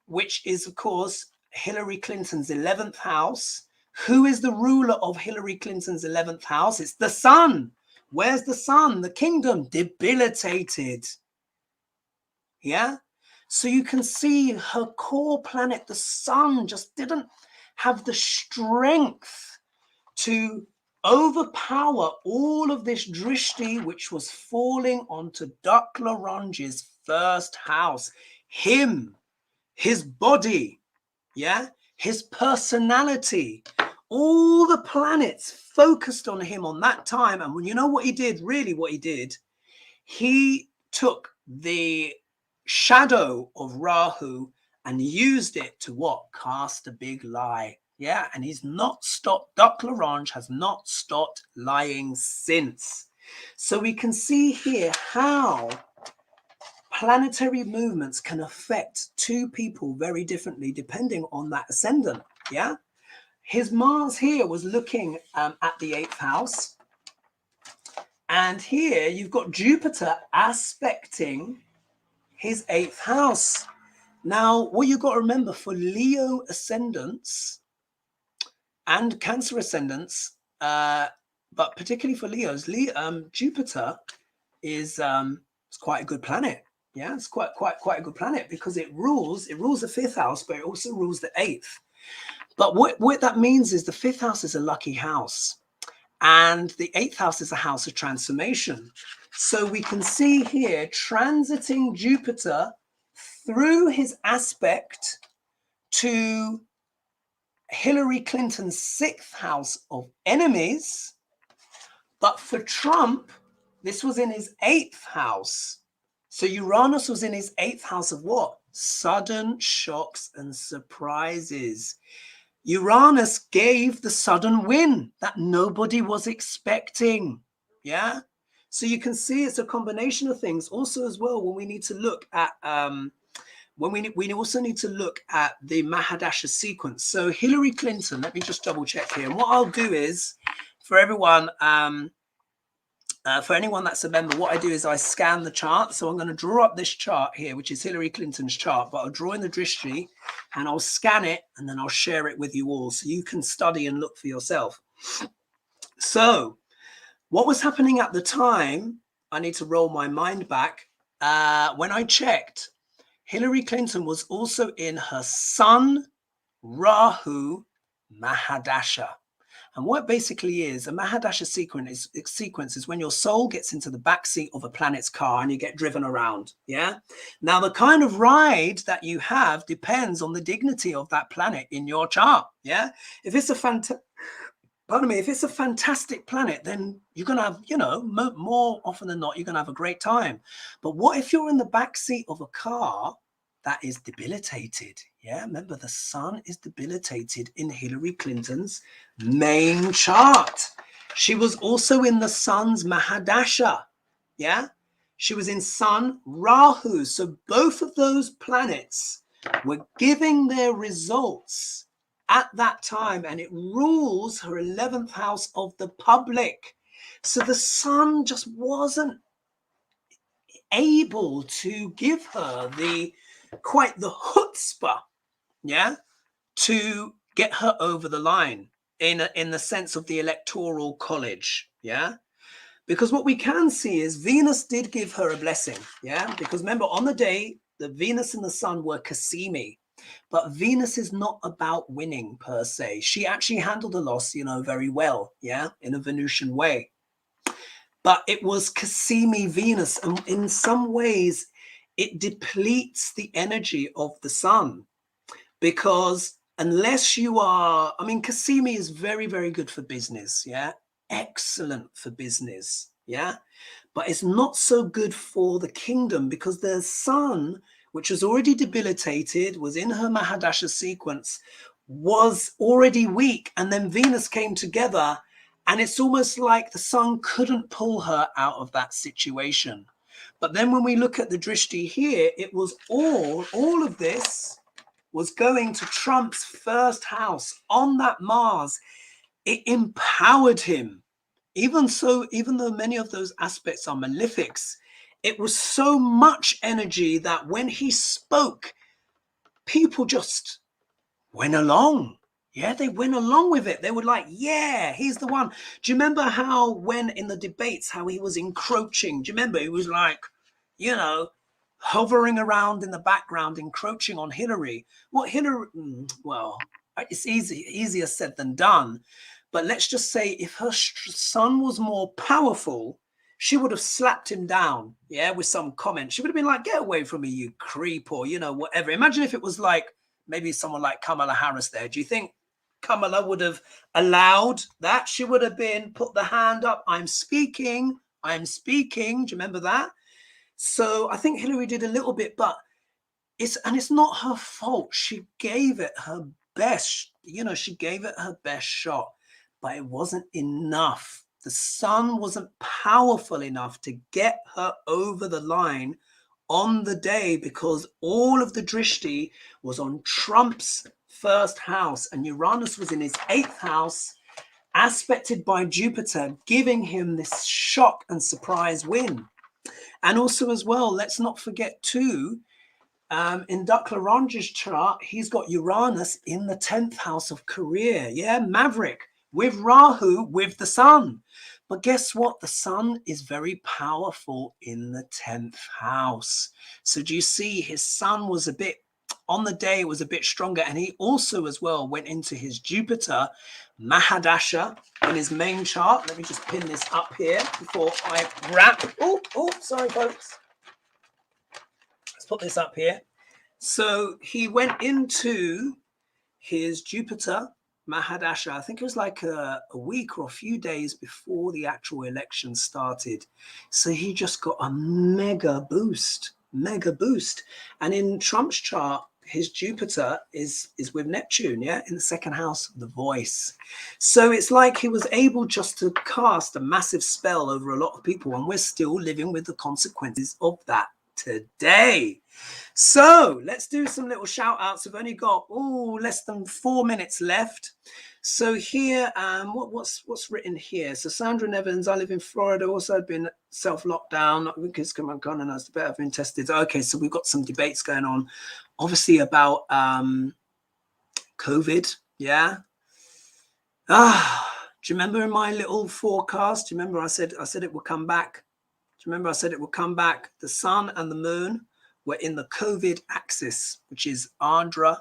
which is, of course, Hillary Clinton's 11th house. Who is the ruler of Hillary Clinton's 11th house? It's the sun. Where's the sun? The kingdom debilitated. Yeah. So you can see her core planet, the sun, just didn't have the strength to overpower all of this drishti, which was falling onto Duc Larange's first house. Him, his body, yeah, his personality. All the planets focused on him on that time. And when you know what he did, really what he did, he took the shadow of Rahu and used it to what? Cast a big lie. Yeah, and he's not stopped. Duck Larange has not stopped lying since. So we can see here how planetary movements can affect two people very differently depending on that ascendant. Yeah, his Mars here was looking at the 8th house. And here you've got Jupiter aspecting his 8th house. Now, what you've got to remember for Leo ascendants and Cancer ascendants, but particularly for Leos, Jupiter is quite a good planet. Yeah, it's quite a good planet because it rules the 5th house, but it also rules the 8th. But what that means is the 5th house is a lucky house. And the 8th house is a house of transformation. So we can see here transiting Jupiter through his aspect to Hillary Clinton's 6th house of enemies. But for Trump, this was in his 8th house. So Uranus was in his 8th house of what? Sudden shocks and surprises. Uranus gave the sudden win that nobody was expecting. Yeah. So you can see it's a combination of things. Also, as well, when we need to look at we also need to look at the Mahadasha sequence. So Hillary Clinton, let me just double check here. And what I'll do is for everyone, for anyone that's a member, what I do is I scan the chart. So I'm going to draw up this chart here, which is Hillary Clinton's chart, but I'll draw in the Drishti and I'll scan it and then I'll share it with you all so you can study and look for yourself. So what was happening at the time, I need to roll my mind back. When I checked, Hillary Clinton was also in her Sun Rahu Mahadasha. And what it basically is, a Mahadasha sequence is when your soul gets into the backseat of a planet's car and you get driven around. Yeah. Now, the kind of ride that you have depends on the dignity of that planet in your chart. Yeah. If it's a fantastic planet, then you're going to have, more often than not, you're going to have a great time. But what if you're in the backseat of a car that is debilitated? Yeah, remember the sun is debilitated in Hillary Clinton's main chart. She was also in the sun's Mahadasha. Yeah, she was in Sun Rahu. So both of those planets were giving their results at that time, and it rules her 11th house of the public. So the sun just wasn't able to give her quite the chutzpah, yeah, to get her over the line in the sense of the electoral college, yeah. Because what we can see is Venus did give her a blessing, yeah. Because remember, on the day, the Venus and the sun were Cassimi, but Venus is not about winning per se. She actually handled the loss, very well, yeah, in a Venusian way. But it was Cassimi Venus, and in some ways, it depletes the energy of the sun, because unless you are, Cassimi is very, very good for business. Yeah. Excellent for business. Yeah. But it's not so good for the kingdom because the sun, which was already debilitated, was in her Mahadasha sequence, was already weak. And then Venus came together and it's almost like the sun couldn't pull her out of that situation. But then when we look at the Drishti here, it was all of this was going to Trump's first house on that Mars. It empowered him. Even though many of those aspects are malefics, it was so much energy that when he spoke, people just went along. Yeah, they went along with it. They were like, yeah, he's the one. Do you remember how when in the debates, how he was encroaching? Do you remember? He was like, hovering around in the background, encroaching on Hillary. Well, it's easier said than done. But let's just say if her son was more powerful, she would have slapped him down, yeah, with some comment. She would have been like, get away from me, you creep, or, whatever. Imagine if it was like maybe someone like Kamala Harris there. Do you think Kamala would have allowed that? She would have been put the hand up. I'm speaking. Do you remember that? So I think Hillary did a little bit, but it's not her fault. She gave it her best. She gave it her best shot, but it wasn't enough. The sun wasn't powerful enough to get her over the line on the day, because all of the drishti was on Trump's first house and Uranus was in his 8th house, aspected by Jupiter, giving him this shock and surprise win. And also as well, let's not forget too, in Dr. Ranj's chart, he's got Uranus in the 10th house of career. Yeah, Maverick with Rahu, with the sun. But guess what? The sun is very powerful in the 10th house. So do you see his sun was a bit, on the day, it was a bit stronger. And he also as well went into his Jupiter, Mahadasha, in his main chart. Let me just pin this up here before I wrap. Oh, sorry, folks. Let's put this up here. So he went into his Jupiter, Mahadasha, I think it was like a week or a few days before the actual election started. So he just got a mega boost. And in Trump's chart, his Jupiter is with Neptune, yeah, in the 2nd house of the voice. So it's like he was able just to cast a massive spell over a lot of people, and we're still living with the consequences of that today. So let's do some little shout outs. We've only got less than 4 minutes left. So here, what's written here? So Sandra Nevins, I live in Florida, also been self-lockdown because Ghana has the better been tested. Okay, so we've got some debates going on, obviously about COVID. Yeah. Do you remember in my little forecast? Do you remember I said it would come back? Do you remember I said it would come back? The sun and the moon were in the COVID axis, which is Andhra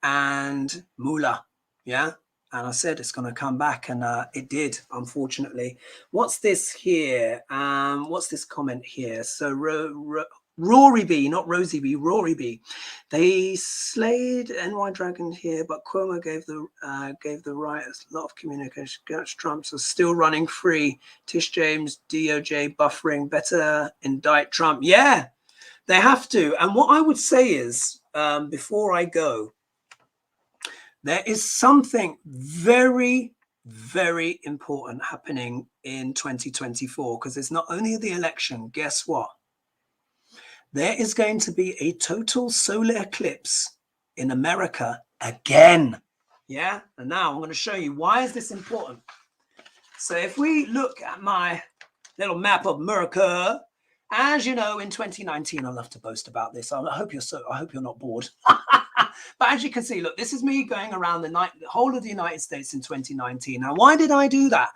and Mula. Yeah. And I said it's going to come back, and it did, unfortunately. What's this here? What's this comment here? So Rory B, not Rosie B, Rory B. They slayed NY Dragon here, but Cuomo gave the rights a lot of communication. Trump's are still running free. Tish James, DOJ buffering. Better indict Trump. Yeah, they have to. And what I would say is, before I go, there is something very, very important happening in 2024, because it's not only the election. Guess what? There is going to be a total solar eclipse in America again. Yeah. And now I'm going to show you why is this important. So if we look at my little map of America, as you know, in 2019, I love to boast about this. I hope you're not bored. But as you can see, look, this is me going around the whole of the United States in 2019. Now, why did I do that?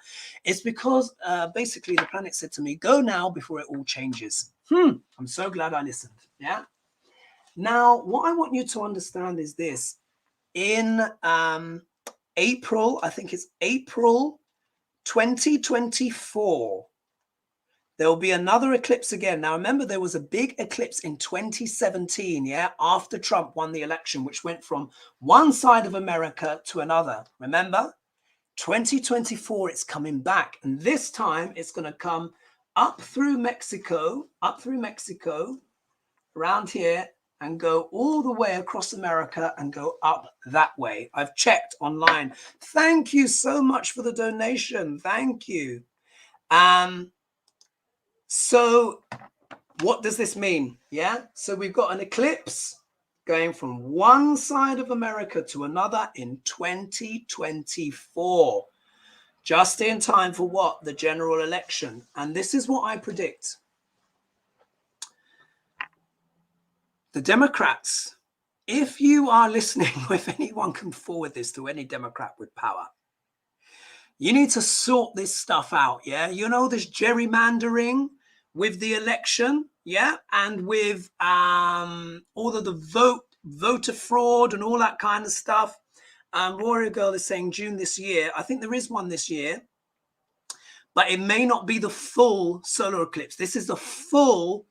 It's because basically the planet said to me, go now before it all changes. I'm so glad I listened. Yeah. Now, what I want you to understand is this. In April, I think it's April 2024, there will be another eclipse again. Now, remember, there was a big eclipse in 2017, yeah, after Trump won the election, which went from one side of America to another. Remember, 2024, it's coming back. And this time it's going to come up through Mexico, around here, and go all the way across America and go up that way. I've checked online. Thank you so much for the donation. Thank you. So what does this mean? Yeah, so we've got an eclipse going from one side of America to another in 2024, just in time for what? The general election. And this is what I predict. The Democrats, if you are listening, if anyone can forward this to any Democrat with power, you need to sort this stuff out. Yeah, you know, this gerrymandering with the election, yeah, and with all of the voter fraud and all that kind of stuff. Warrior Girl is saying June this year. I think there is one this year, but it may not be the full solar eclipse. This is the full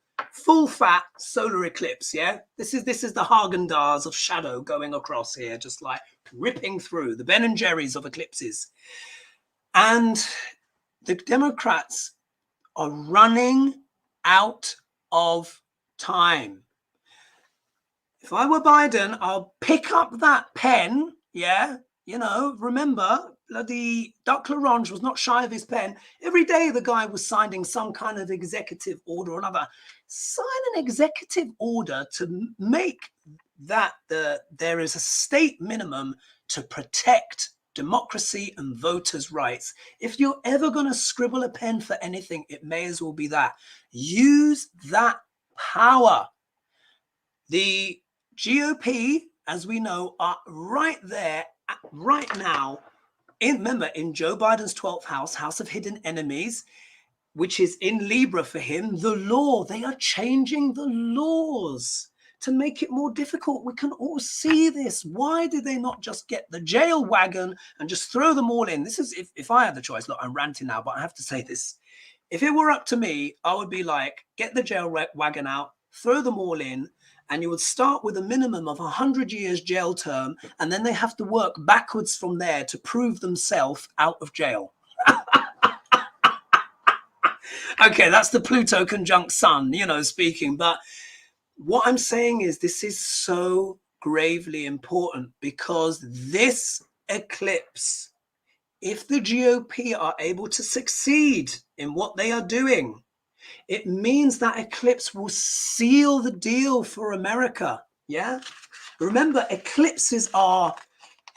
fat solar eclipse. Yeah, this is the Haagen-Dazs of shadow going across here, just like ripping through the Ben and Jerry's of eclipses. And the Democrats are running out of time. If I were Biden, I'll pick up that pen. Yeah. You know, remember, bloody Duck Larange was not shy of his pen. Every day the guy was signing some kind of executive order or another. Sign an executive order to make that there is a state minimum to protect democracy and voters' rights. If you're ever going to scribble a pen for anything, it may as well be that. Use that power. The GOP, as we know, are right there, right now. Remember, in Joe Biden's 12th house, House of Hidden Enemies, which is in Libra for him, the law, they are changing the laws to make it more difficult. We can all see this. Why did they not just get the jail wagon and just throw them all in? This is, if I had the choice, look, I'm ranting now, but I have to say this. If it were up to me, I would be like, get the jail wagon out, throw them all in, and you would start with a minimum of 100 years jail term, and then they have to work backwards from there to prove themselves out of jail. Okay, that's the Pluto conjunct Sun, you know, speaking. But what I'm saying is this is so gravely important, because this eclipse, if the GOP are able to succeed in what they are doing, it means that eclipse will seal the deal for America. Yeah. Remember, eclipses are,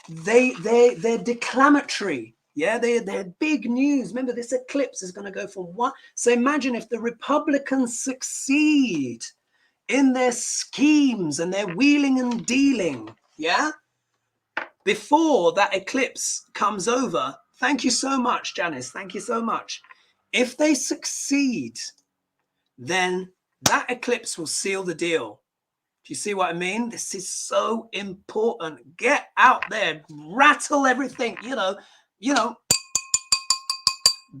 they're declamatory. Yeah, they're big news. Remember, this eclipse is going to go from one. So imagine if the Republicans succeed in their schemes and their wheeling and dealing. Yeah. Before that eclipse comes over. Thank you so much, Janice. Thank you so much. If they succeed, then that eclipse will seal the deal. Do you see what I mean? This is so important. Get out there, rattle everything, you know,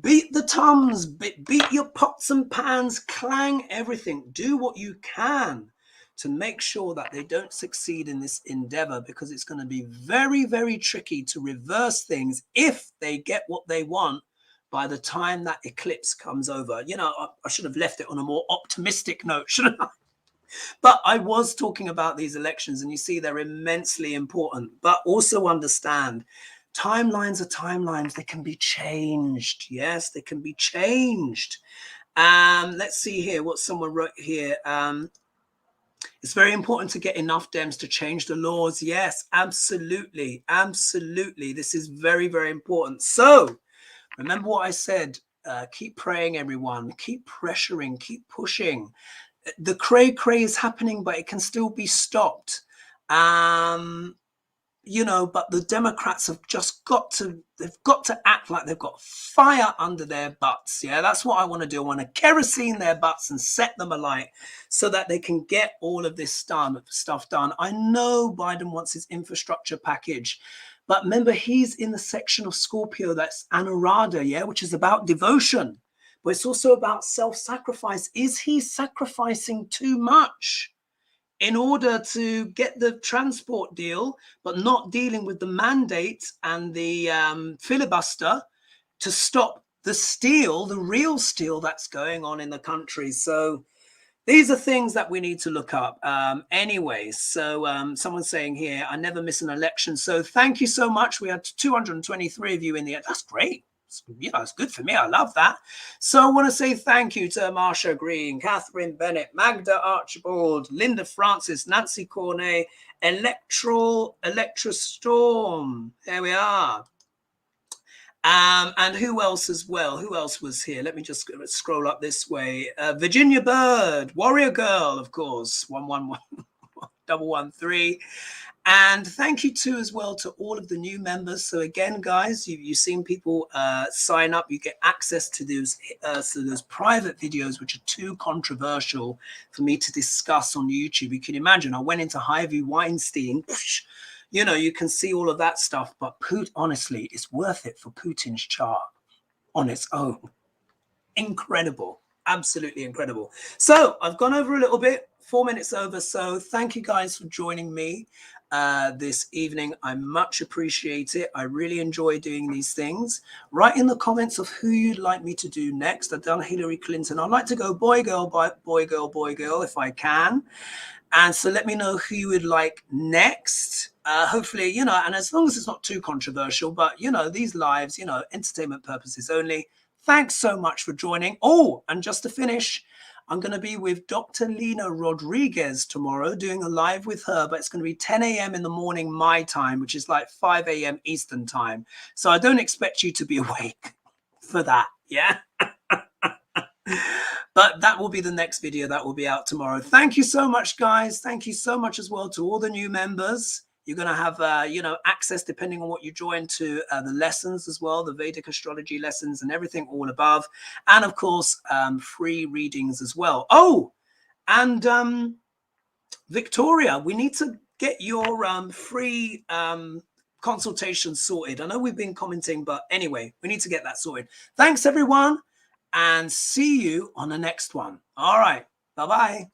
beat the tums, beat your pots and pans, clang everything. Do what you can to make sure that they don't succeed in this endeavor, because it's going to be very, very tricky to reverse things if they get what they want by the time that eclipse comes over. You know, I should have left it on a more optimistic note, shouldn't I? But I was talking about these elections, and you see they're immensely important. But also understand, timelines are timelines. They can be changed. Yes, they can be changed. Let's see here what someone wrote here. It's very important to get enough Dems to change the laws. Yes, absolutely. Absolutely. This is very, very important. So remember what I said. Keep praying, everyone. Keep pressuring. Keep pushing. The cray is happening, but it can still be stopped. You know, but the Democrats have just got to act like they've got fire under their butts. Yeah, that's what I want to do. I want to kerosene their butts and set them alight so that they can get all of this stuff done. I know Biden wants his infrastructure package, but remember, he's in the section of Scorpio that's Anuradha, yeah, which is about devotion. But it's also about self-sacrifice. Is he sacrificing too much in order to get the transport deal, but not dealing with the mandate and the filibuster to stop the steal, the real steal that's going on in the country? So these are things that we need to look up. Anyway, so someone's saying here, I never miss an election. So thank you so much. We had 223 of you in the end. That's great. You know, it's good for me. I love that. So I want to say thank you to Marsha Green, Catherine Bennett, Magda Archibald, Linda Francis, Nancy Cornet, Electra Storm. There we are. And who else as well? Who else was here? Let me just scroll up this way. Virginia Bird, Warrior Girl, of course, 111-113. And thank you too as well to all of the new members. So again, guys, you've seen people sign up. You get access to those private videos, which are too controversial for me to discuss on YouTube. You can imagine, I went into Harvey Weinstein. You know, you can see all of that stuff. But honestly, it's worth it for Putin's chart on its own. Incredible. Absolutely incredible. So I've gone over a little bit, 4 minutes over. So thank you guys for joining me. this evening. I much appreciate it. I really enjoy doing these things. Write in the comments of who you'd like me to do next. I've done Hillary Clinton. I'd like to go boy, girl, boy, girl, boy, girl, if I can. And so let me know who you would like next. Hopefully, you know, and as long as it's not too controversial, but, you know, these lives, you know, entertainment purposes only. Thanks so much for joining. Oh, and just to finish, I'm going to be with Dr. Lena Rodriguez tomorrow, doing a live with her, but it's going to be 10 a.m. in the morning, my time, which is like 5 a.m. Eastern time. So I don't expect you to be awake for that. Yeah. But that will be the next video that will be out tomorrow. Thank you so much, guys. Thank you so much as well to all the new members. You're going to have, you know, access, depending on what you join, to the lessons as well, the Vedic astrology lessons and everything all above. And of course, free readings as well. Oh, and Victoria, we need to get your free consultation sorted. I know we've been commenting, but anyway, we need to get that sorted. Thanks, everyone. And see you on the next one. All right. Bye-bye.